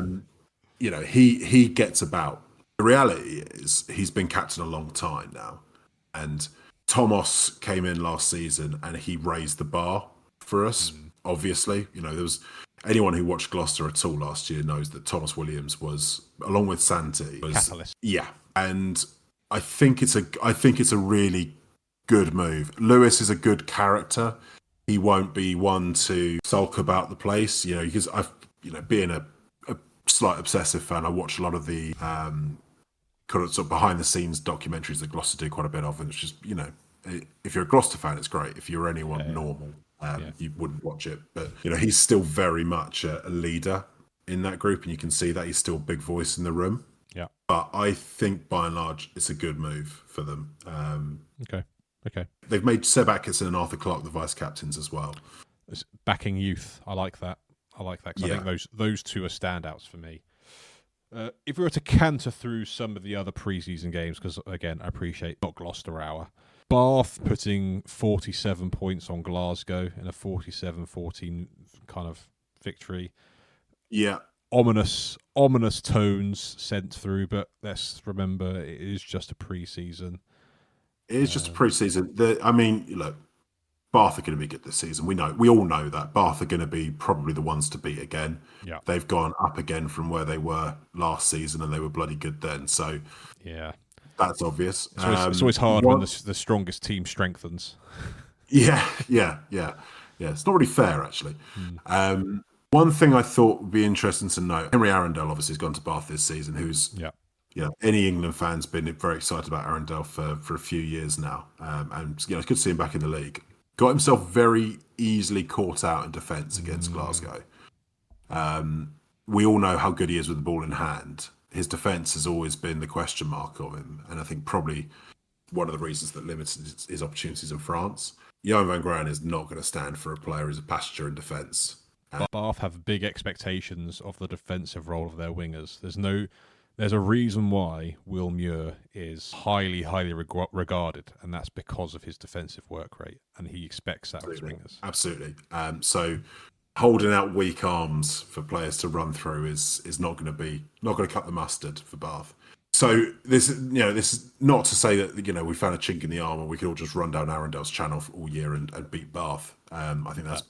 He gets about. The reality is he's been captain a long time now, and Thomas came in last season and he raised the bar for us. Obviously, there was anyone who watched Gloucester at all last year knows that Thomas Williams was, along with Santi, catalyst. Yeah, and I think it's a really good move. Lewis is a good character. He won't be one to sulk about the place, because being a slight obsessive fan, I watch a lot of the kind of behind the scenes documentaries that Gloucester do quite a bit of, and it's just, if you're a Gloucester fan, it's great. If you're anyone normal, you wouldn't watch it. But he's still very much a leader in that group, and you can see that he's still a big voice in the room. Yeah. But I think by and large, it's a good move for them. Okay. They've made Seb Atkinson and Arthur Clark the vice captains as well. It's backing youth. I like that. I think those two are standouts for me. If we were to canter through some of the other pre-season games, because again, I appreciate not Gloucester hour. Bath putting 47 points on Glasgow in a 47-14 kind of victory. Yeah. Ominous tones sent through, but let's remember it is just a pre-season. It is just a pre-season. Look, Bath are going to be good this season. We all know that Bath are going to be probably the ones to beat again. Yeah. They've gone up again from where they were last season, and they were bloody good then. So yeah, that's obvious. it's always hard when the strongest team strengthens. Yeah. It's not really fair, actually. One thing I thought would be interesting to know: Henry Arundel obviously has gone to Bath this season. Who's any England fan's been very excited about Arundel for a few years now, and it's good to see him back in the league. Got himself very easily caught out in defence against Glasgow. We all know how good he is with the ball in hand. His defence has always been the question mark of him, and I think probably one of the reasons that limits his opportunities in France. Johan van Graan is not going to stand for a player who's a passenger in defence. Bath have big expectations of the defensive role of their wingers. There's a reason why Will Muir is highly regarded, and that's because of his defensive work rate, and he expects that of his wingers. Absolutely. So holding out weak arms for players to run through is not going to cut the mustard for Bath. So this is not to say that we found a chink in the armour. We could all just run down Arundel's channel all year and beat Bath. I think that's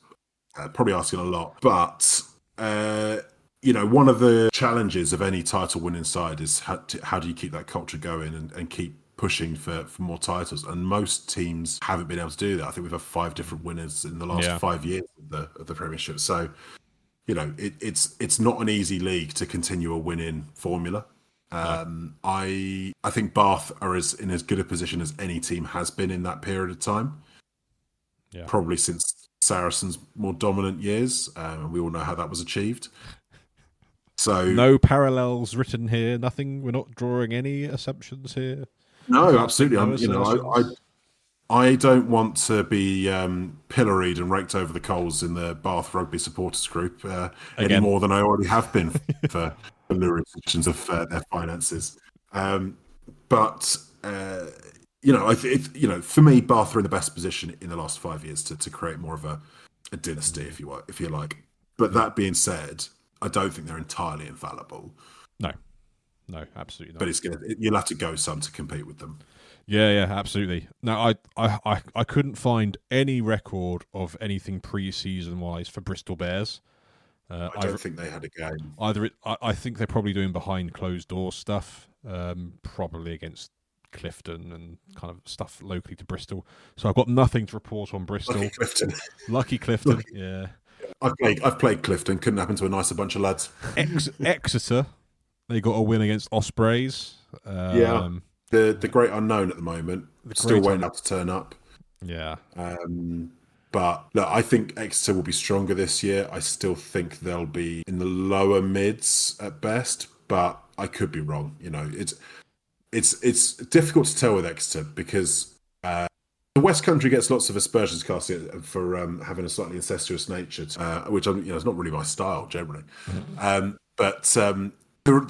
probably asking a lot. But one of the challenges of any title-winning side is how do you keep that culture going and keep pushing for more titles? And most teams haven't been able to do that. I think we've had 5 different winners in the last 5 years of the Premiership. So it's not an easy league to continue a winning formula. I think Bath are in as good a position as any team has been in that period of time. Yeah. Probably since Saracens' more dominant years. We all know how that was achieved. So no parallels written here. Nothing. We're not drawing any assumptions here. No, absolutely. I don't want to be pilloried and raked over the coals in the Bath Rugby supporters group any more than I already have been for lurid sections of their finances. But for me, Bath are in the best position in the last 5 years to create more of a dynasty, if you like. But that being said, I don't think they're entirely infallible. No, absolutely not. But you'll have to go some to compete with them. Yeah, absolutely. No, I couldn't find any record of anything pre-season wise for Bristol Bears. I don't think they had a game. I think they're probably doing behind closed doors stuff, probably against Clifton and kind of stuff locally to Bristol. So I've got nothing to report on Bristol. Lucky Clifton. Yeah. I've played Clifton. Couldn't happen to a nicer bunch of lads. Exeter, they got a win against Ospreys. The great unknown at the moment. Still waiting to turn up. Yeah. But look, I think Exeter will be stronger this year. I still think they'll be in the lower mids at best, but I could be wrong. It's difficult to tell with Exeter because the West Country gets lots of aspersions cast for having a slightly incestuous nature, which is not really my style generally. But the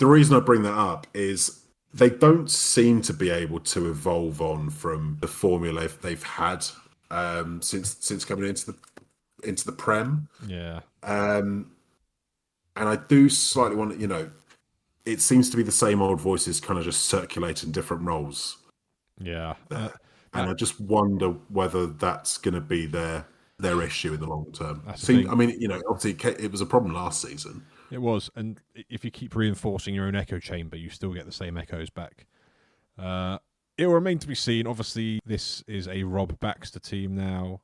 reason I bring that up is they don't seem to be able to evolve on from the formula they've had since coming into the Prem. Yeah. And I do slightly want it seems to be the same old voices kind of just circulating different roles. Yeah. And I just wonder whether that's going to be their issue in the long term. Obviously it was a problem last season. It was, and if you keep reinforcing your own echo chamber, you still get the same echoes back. It will remain to be seen. Obviously, this is a Rob Baxter team now.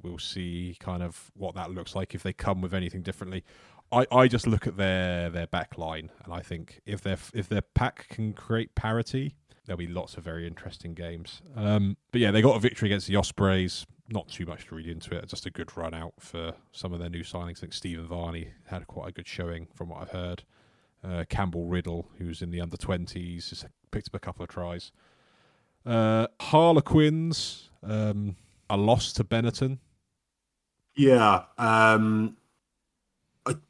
We'll see kind of what that looks like if they come with anything differently. I just look at their backline, and I think if their pack can create parity, there'll be lots of very interesting games. But yeah, they got a victory against the Ospreys. Not too much to read into it. Just a good run out for some of their new signings. I think Stephen Varney had quite a good showing from what I've heard. Campbell Riddle, who's in the under-20s, just picked up a couple of tries. Harlequins, a loss to Benetton. Yeah.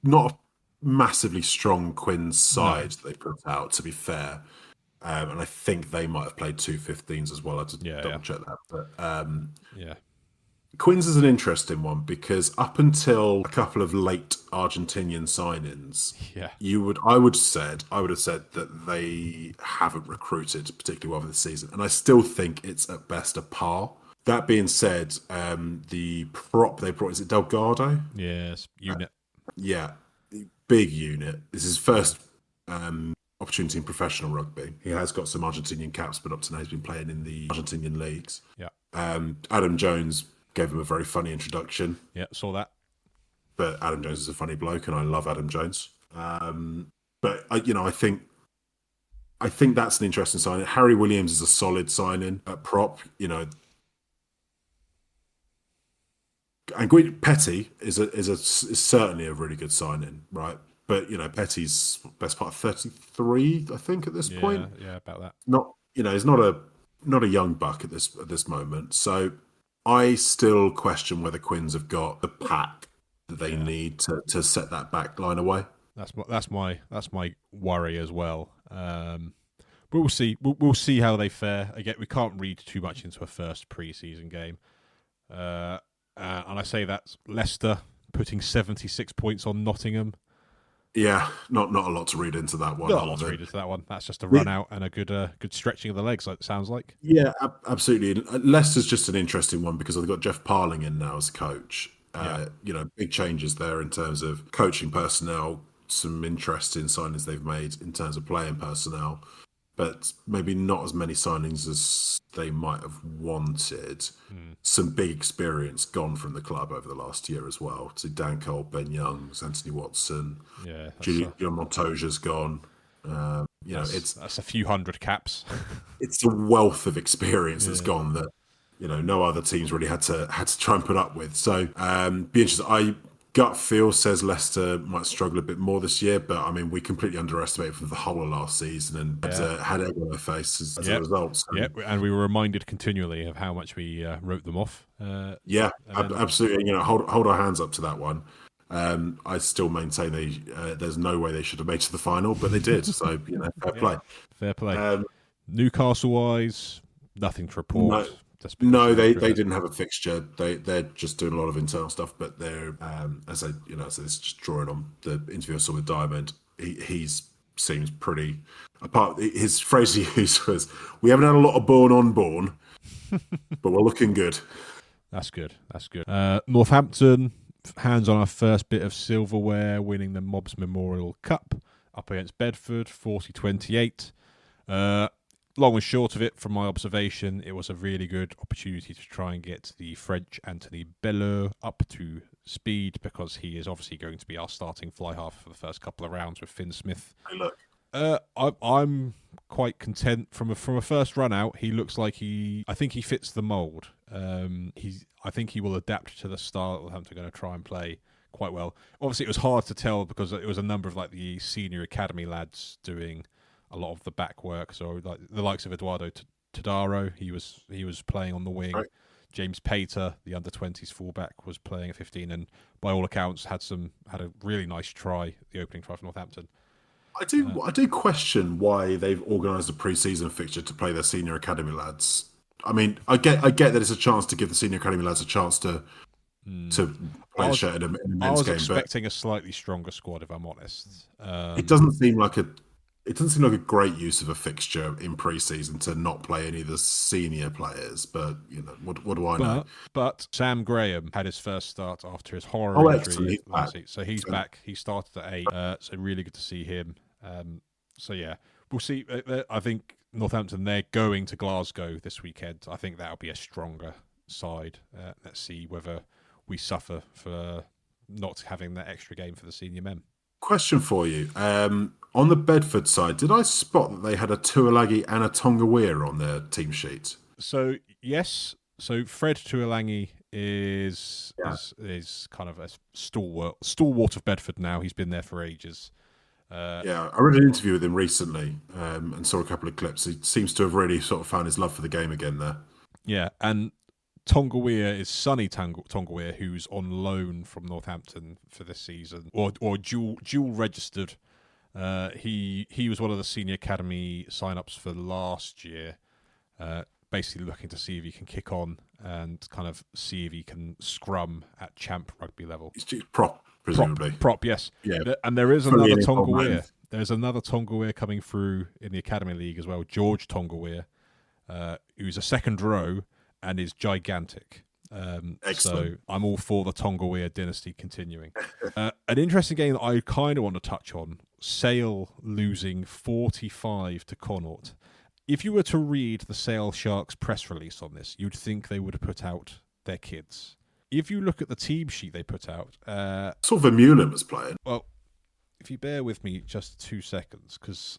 Not a massively strong Quins side they put out, to be fair. And I think they might have played 2-15s as well. I had to double check that. But Quins is an interesting one because up until a couple of late Argentinian signings, I would have said that they haven't recruited particularly well for this season, and I still think it's at best a par. That being said, the prop they brought, is it Delgado? Yes, unit. Yeah, big unit. This is his first opportunity in professional rugby. He has got some Argentinian caps, but up to now he's been playing in the Argentinian leagues. Yeah. Adam Jones gave him a very funny introduction. Yeah, saw that. But Adam Jones is a funny bloke, and I love Adam Jones. But I think that's an interesting signing. Harry Williams is a solid signing at prop. And Petty is certainly a really good signing, right? But Petty's best part of 33, I think, at this point. Yeah, about that. He's not a young buck at this moment. So I still question whether Quins have got the pack that they need to set that back line away. That's my worry as well. But we'll see. We'll see how they fare. Again, we can't read too much into a first pre-season game. And I say that's Leicester putting 76 points on Nottingham. Yeah, not a lot to read into that one. Not a lot to read into that one. That's just a run out and a good stretching of the legs, it sounds like. Yeah, absolutely. Leicester's just an interesting one because they've got Jeff Parling in now as coach. Big changes there in terms of coaching personnel, some interesting signings they've made in terms of playing personnel, but maybe not as many signings as they might have wanted. Some big experience gone from the club over the last year as well. So Dan Cole, Ben Youngs, Anthony Watson, Julian Montoya's gone. That's a few hundred caps. It's a wealth of experience that's gone that no other teams really had to try and put up with. So be interesting. Gut feel says Leicester might struggle a bit more this year, but I mean we completely underestimated for the whole of last season and had egg on their face as a result. So. Yeah, and we were reminded continually of how much we wrote them off. Absolutely. Hold our hands up to that one. I still maintain there's no way they should have made it to the final, but they did. So fair play. Fair play. Newcastle wise, nothing to report. No, they didn't have a fixture. They're just doing a lot of internal stuff, but they're so this is just drawing on the interview I saw with Diamond. He seems pretty. Apart, his phrase he used was, "We haven't had a lot of born on born, but we're looking good." That's good. Northampton hands on our first bit of silverware, winning the Mobs Memorial Cup up against Bedford, 40-28. Long and short of it, from my observation, it was a really good opportunity to try and get the French Anthony Belleau up to speed because he is obviously going to be our starting fly half for the first couple of rounds with Finn Smith. Hey, look. I'm quite content from a first run out. He looks like I think he fits the mould. I think he will adapt to the style that Northampton are going to try and play quite well. Obviously, it was hard to tell because it was a number of the senior academy lads doing a lot of the back work. So the likes of Eduardo Tadaro, he was playing on the wing. Right. James Pater, the under-20s fullback, was playing at 15, and by all accounts had a really nice try, the opening try for Northampton. I do question why they've organised a pre-season fixture to play their senior academy lads. I mean, I get that it's a chance to give the senior academy lads a chance to play a shirt in a men's game. I was expecting a slightly stronger squad, if I'm honest. It doesn't seem like a great use of a fixture in pre-season to not play any of the senior players. But what do I know? But Sam Graham had his first start after his horror injury last week, so he's back. He started at 8, so really good to see him. We'll see. I think Northampton, they're going to Glasgow this weekend. I think that'll be a stronger side. Let's see whether we suffer for not having that extra game for the senior men. Question for you. On the Bedford side, did I spot that they had a Tuolagi and a Tonga on their team sheet? So, yes. So, Fred Tuolagi is kind of a stalwart of Bedford now. He's been there for ages. I read an interview with him recently and saw a couple of clips. He seems to have really sort of found his love for the game again there. Yeah, and Tonga is Sonny Tonga, who's on loan from Northampton for this season, or dual registered. He was one of the senior academy sign-ups for last year, basically looking to see if he can kick on and kind of see if he can scrum at champ rugby level. He's prop, presumably. Prop, yes. Yeah. And there is another Tonga. There's another Tonga coming through in the academy league as well, George Tonga, who's a second row. and is gigantic. So I'm all for the Tonga dynasty continuing. An interesting game that I kind of want to touch on, Sale losing 45 to Connaught. If you were to read the Sale Sharks press release on this, you'd think they would have put out their kids. If you look at the team sheet they put out... sort of Vermeulen was playing. Well, if you bear with me just 2 seconds, because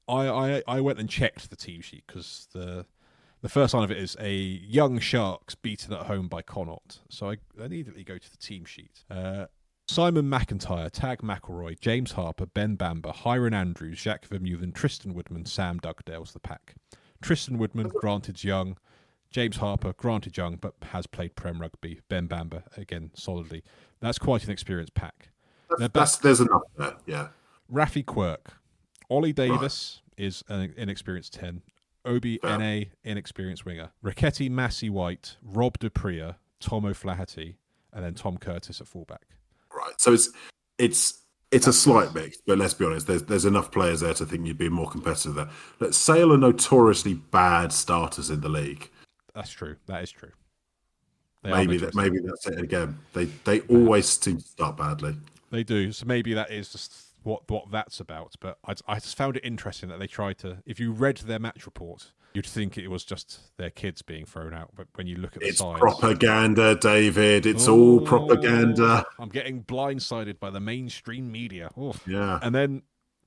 I went and checked the team sheet, because the first line of it is a young Sharks beaten at home by Connaught. So I immediately go to the team sheet. Simon McIntyre, Tag McElroy, James Harper, Ben Bamber, Hiron Andrews, Jacques Vermeulen, Tristan Woodman, Sam Dugdale's the pack. Tristan Woodman, granted young. James Harper, granted young, but has played Prem Rugby. Ben Bamber, again, solidly. That's quite an experienced pack. There's enough there, yeah. Rafi Quirk. Ollie Davis is an inexperienced 10. Obi N.A., inexperienced winger. Raketti Massey White, Rob Dupria, Tom O'Flaherty, and then Tom Curtis at fullback. Right. So it's a slight mix, but let's be honest, there's enough players there to think you'd be more competitive there. But Sale are notoriously bad starters in the league. That's true. That is true. Maybe that's it again. They always seem to start badly. They do. So maybe that is just what that's about. But I just found it interesting that they tried to. If you read their match report, you'd think it was just their kids being thrown out. But when you look at the sides, it's propaganda, David. It's all propaganda. I'm getting blindsided by the mainstream media. Oh. Yeah. And then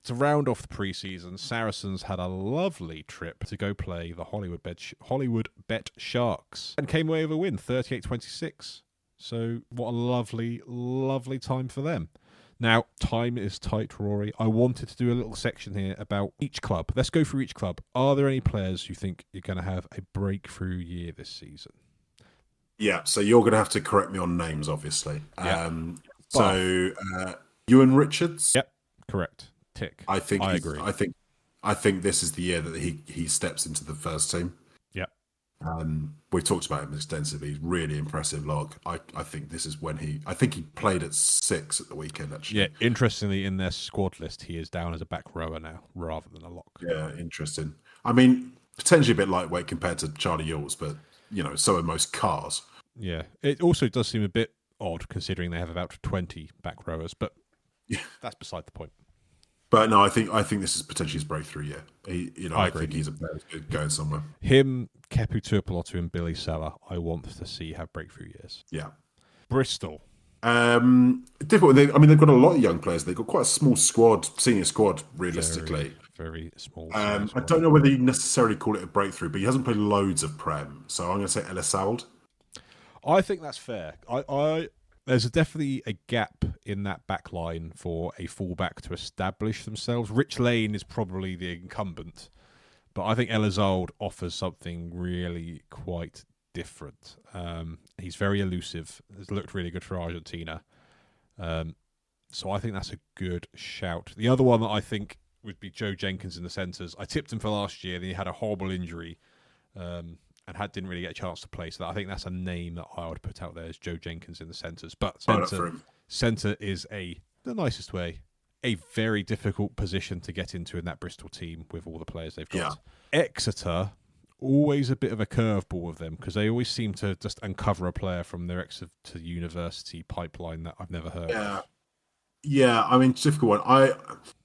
to round off the preseason, Saracens had a lovely trip to go play the Hollywood Bet Sharks and came away with a win, 38-26. So what a lovely, lovely time for them. Now, time is tight, Rory. I wanted to do a little section here about each club. Let's go through each club. Are there any players you think you're going to have a breakthrough year this season? Yeah, so you're going to have to correct me on names, obviously. Yeah. Ewan Richards? Yep, correct. Tick. I agree. I think this is the year that he steps into the first team. We've talked about him extensively. He's really impressive log. I think this is when he played at 6 at the weekend, actually. Yeah, interestingly, in their squad list, he is down as a back rower now rather than a lock. Yeah, interesting. I mean, potentially a bit lightweight compared to Charlie Yules, but, so are most cars. Yeah, it also does seem a bit odd considering they have about 20 back rowers, but that's beside the point. But no, I think this is potentially his breakthrough year. I think he's a player who's good going somewhere. Him, Kepu Tuipulotu and Billy Seller, I want to see have breakthrough years. Yeah. Bristol. Difficult. They've got a lot of young players. They've got quite a small squad, senior squad, realistically. Very small. I don't know whether you necessarily call it a breakthrough, but he hasn't played loads of Prem. So I'm going to say Elisauld. I think that's fair. There's definitely a gap in that back line for a fullback to establish themselves. Rich Lane is probably the incumbent, but I think Elisauld offers something really quite different. He's very elusive. Has looked really good for Argentina. So I think that's a good shout. The other one that I think would be Joe Jenkins in the centres. I tipped him for last year, then he had a horrible injury. And didn't really get a chance to play. So I think that's a name that I would put out there as Joe Jenkins in the centres. But centre is the nicest way, a very difficult position to get into in that Bristol team with all the players they've got. Yeah. Exeter, always a bit of a curveball with them because they always seem to just uncover a player from their Exeter to university pipeline that I've never heard of. Yeah, I mean, it's a difficult one.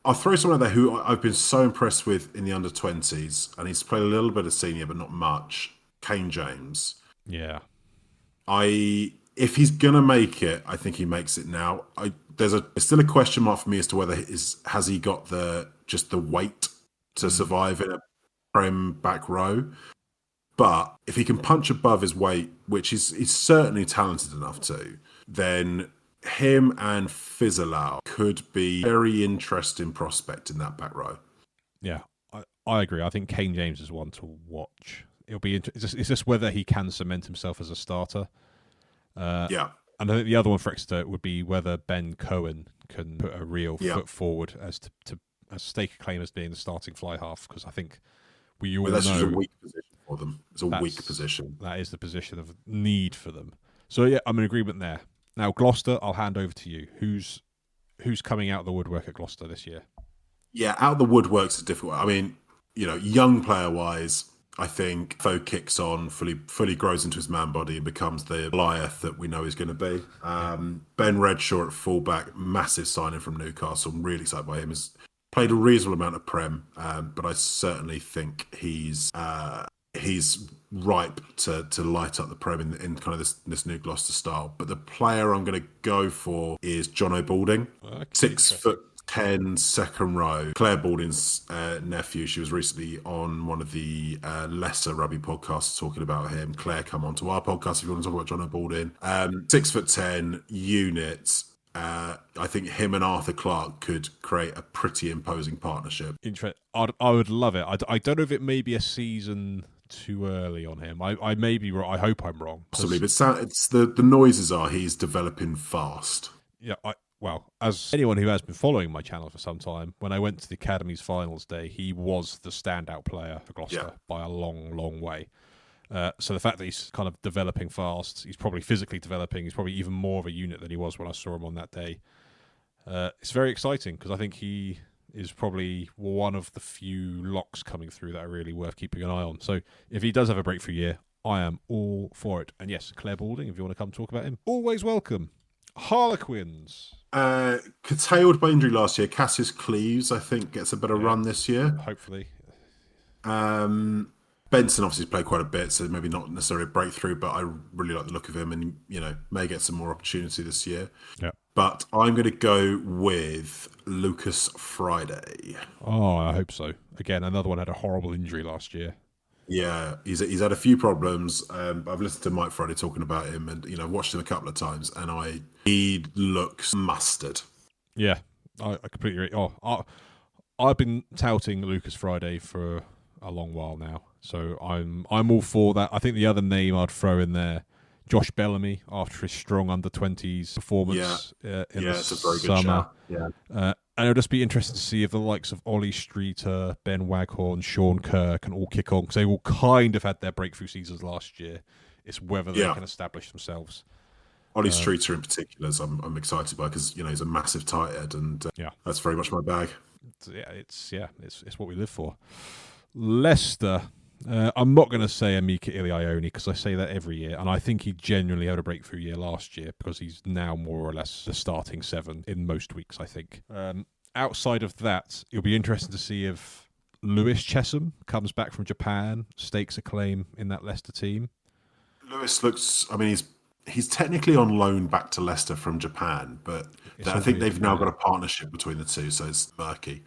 I'll throw someone out there who I've been so impressed with in the under-20s, and he's played a little bit of senior, but not much. Kane James. Yeah. If he's gonna make it, I think he makes it now. There's still a question mark for me as to whether has he got the weight to survive in a Prem back row. But if he can punch above his weight, which he's certainly talented enough to, then him and Fizzalau could be a very interesting prospect in that back row. Yeah, I agree. I think Kane James is one to watch. It'll be interesting. It's just whether he can cement himself as a starter. And I think the other one for Exeter would be whether Ben Cohen can put a real foot forward as to stake a claim as being the starting fly half, because I think we all know that's just a weak position for them. It's a weak position. That is the position of need for them. So yeah, I'm in agreement there. Now Gloucester, I'll hand over to you. Who's coming out of the woodwork at Gloucester this year? Yeah, out of the woodwork's a difficult. I mean, young player wise, I think Fo kicks on, fully grows into his man body and becomes the Goliath that we know he's going to be. Ben Redshaw at fullback, massive signing from Newcastle. I'm really excited by him. He's played a reasonable amount of Prem, but I certainly think he's ripe to light up the Prem in kind of this new Gloucester style. But the player I'm going to go for is John O'Balding, 6'10", second row. Claire Balding's nephew. She was recently on one of the lesser rugby podcasts talking about him. Claire, come on to our podcast if you want to talk about John O'Balding. 6'10" unit. I think him and Arthur Clarke could create a pretty imposing partnership. I would love it. I don't know if it may be a season too early on him. I may be wrong. I hope I'm wrong. Possibly, but it's the noises are he's developing fast. Yeah, well, as anyone who has been following my channel for some time, when I went to the Academy's finals day, he was the standout player for Gloucester by a long, long way. So the fact that he's kind of developing fast, he's probably physically developing, he's probably even more of a unit than he was when I saw him on that day. It's very exciting because I think he is probably one of the few locks coming through that are really worth keeping an eye on. So if he does have a breakthrough year, I am all for it. And yes, Claire Balding, if you want to come talk about him, always welcome. Harlequins. Curtailed by injury last year. Cassius Cleves, I think, gets a better run this year. Hopefully. Benson obviously played quite a bit, so maybe not necessarily a breakthrough, but I really like the look of him and, may get some more opportunity this year. Yeah. But I'm going to go with Lucas Friday. Oh, I hope so. Again, another one had a horrible injury last year. Yeah, he's had a few problems. I've listened to Mike Friday talking about him, and I've watched him a couple of times, and he looks mustard. Yeah, I completely agree. I've been touting Lucas Friday for a long while now, so I'm all for that. I think the other name I'd throw in there, Josh Bellamy, after his strong under-20s performance in the it's a very summer. Good shout. Yeah. And it'll just be interesting to see if the likes of Ollie Streeter, Ben Waghorn, Sean Kerr can all kick on, because they all kind of had their breakthrough seasons last year. It's whether they can establish themselves. Ollie Streeter in particular, I'm excited by, because he's a massive tight head, and that's very much my bag. It's what we live for. Leicester. I'm not going to say Amika Iliaioni because I say that every year, and I think he genuinely had a breakthrough year last year because he's now more or less the starting 7 in most weeks, I think. Outside of that, it'll be interesting to see if Lewis Chesham comes back from Japan, stakes a claim in that Leicester team. Lewis looks, he's technically on loan back to Leicester from Japan, but I think they've now got a partnership between the two, so it's murky.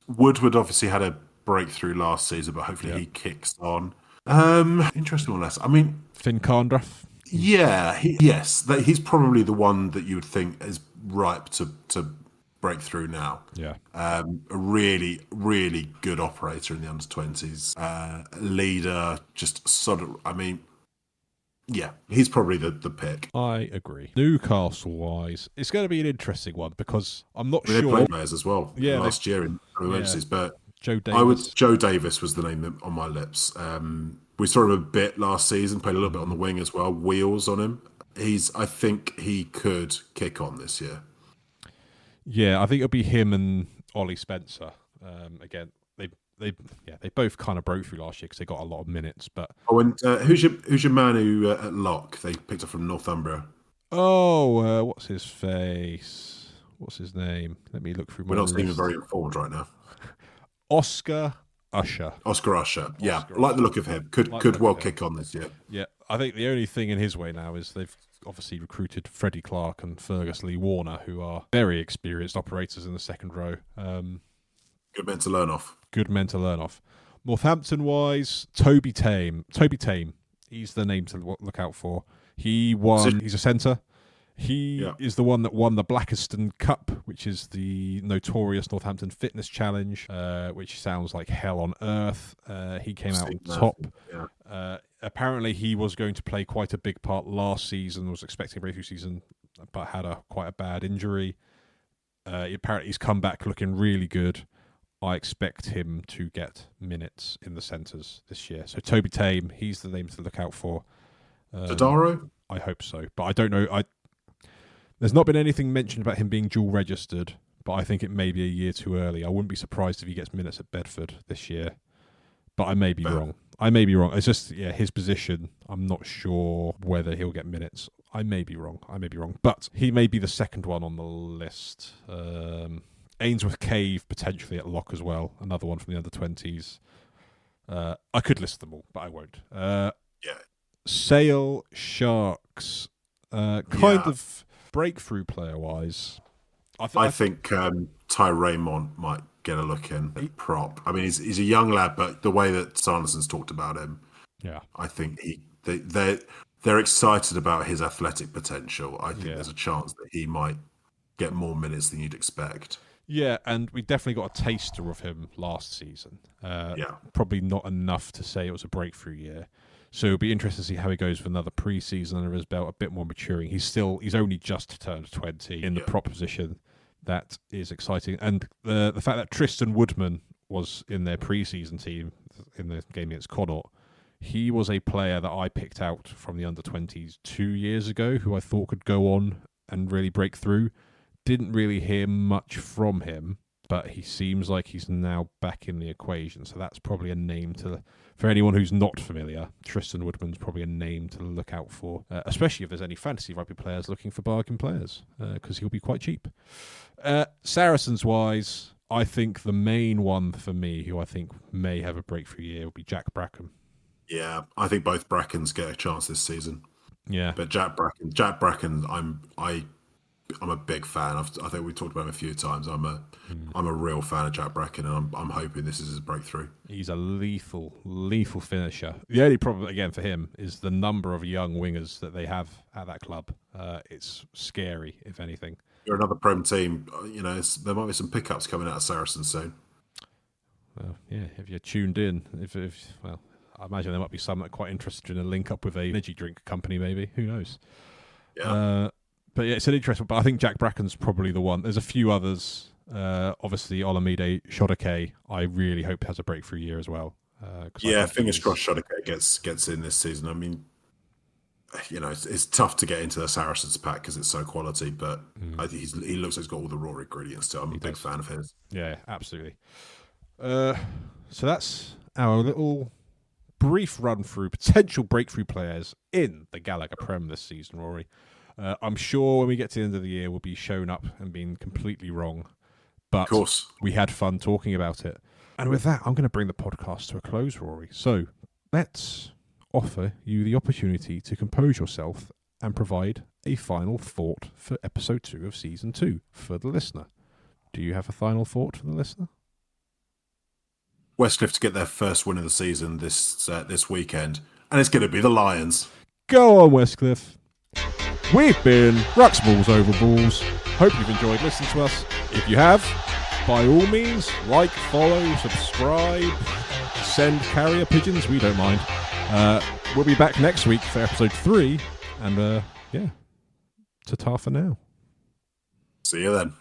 Woodward obviously had a breakthrough last season, but hopefully he kicks on. Interesting one, less. Finn Carndraff. Yeah, he's probably the one that you would think is ripe to break through now. Yeah, a really, really good operator in the under-20s, leader. Just sort of, he's probably the pick. I agree. Newcastle-wise, it's going to be an interesting one because I'm not sure. They played players as well last year in emergencies, but Joe Davis. Joe Davis was the name on my lips. We saw him a bit last season, played a little bit on the wing as well. Wheels on him. I think he could kick on this year. Yeah, I think it'll be him and Ollie Spencer. Again, they both kind of broke through last year because they got a lot of minutes. But and who's your man who at lock they picked up from Northumbria? What's his face? What's his name? Let me look through. We're not seeming very informed right now. Oscar Usher. Yeah, I like the look of him. Could well kick on this year. Yeah, I think the only thing in his way now is they've obviously recruited Freddie Clark and Fergus Lee Warner, who are very experienced operators in the second row. Good men to learn off. Northampton-wise, Toby Tame. He's the name to look out for. He's a centre. He is the one that won the Blackiston Cup, which is the notorious Northampton Fitness Challenge, which sounds like hell on earth. He came out on top. Yeah. Apparently, he was going to play quite a big part last season, was expecting a breakthrough season, but had quite a bad injury. Apparently, he's come back looking really good. I expect him to get minutes in the centres this year. So Toby Tame, he's the name to look out for. Tadaro? I hope so, but I don't know. There's not been anything mentioned about him being dual registered, but I think it may be a year too early. I wouldn't be surprised if he gets minutes at Bedford this year. but I may be wrong. It's just, his position, I'm not sure whether he'll get minutes. I may be wrong. But he may be the second one on the list. Ainsworth Cave potentially at lock as well. Another one from the under-20s. I could list them all, but I won't. Sale Sharks, of breakthrough player-wise. I think Ty Raymond might get a look in at prop. I mean, he's a young lad, but the way that Sanderson's talked about him, I think they're excited about his athletic potential. I think there's a chance that he might get more minutes than you'd expect. Yeah, and we definitely got a taster of him last season. Probably not enough to say it was a breakthrough year. So it'll be interesting to see how he goes with another pre-season under his belt, a bit more maturing. He's only just turned 20 in the prop position. That is exciting. And the fact that Tristan Woodman was in their pre-season team in the game against Connaught, he was a player that I picked out from the under-20s 2 years ago who I thought could go on and really break through. Didn't really hear much from him, but he seems like he's now back in the equation. So that's probably a name for anyone who's not familiar. Tristan Woodman's probably a name to look out for, especially if there's any fantasy rugby players looking for bargain players, because he'll be quite cheap. Saracens-wise, I think the main one for me, who I think may have a breakthrough year, will be Jack Bracken. Yeah, I think both Brackens get a chance this season. Yeah, but Jack Bracken, I'm a big fan. I think we talked about him a few times. I'm a real fan of Jack Bracken, and I'm hoping this is his breakthrough. He's a lethal finisher. The only problem again for him is the number of young wingers that they have at that club. It's scary, if anything. You're another Prem team. There might be some pickups coming out of Saracens soon. Well, yeah, if you're tuned in, I imagine there might be some that are quite interested in a link up with a energy drink company. Maybe, who knows? Yeah. But yeah, it's an interesting. But I think Jack Bracken's probably the one. There's a few others. Obviously, Olamide Shodake, I really hope has a breakthrough year as well. Fingers crossed Shodake gets in this season. I mean, it's tough to get into the Saracens pack because it's so quality, but I think he looks like he's got all the raw ingredients. So I'm a big fan of his. Yeah, absolutely. So that's our little brief run through potential breakthrough players in the Gallagher Prem this season, Rory. I'm sure when we get to the end of the year, we'll be shown up and being completely wrong. But of course, we had fun talking about it. And with that, I'm going to bring the podcast to a close, Rory. So let's offer you the opportunity to compose yourself and provide a final thought for episode 2 of season 2 for the listener. Do you have a final thought for the listener? Westcliff to get their first win of the season this weekend, and it's going to be the Lions. Go on, Westcliff. We've been Ruxballs over Balls. Hope you've enjoyed listening to us. If you have, by all means, like, follow, subscribe, send carrier pigeons. We don't mind. We'll be back next week for episode 3. And ta-ta for now. See you then.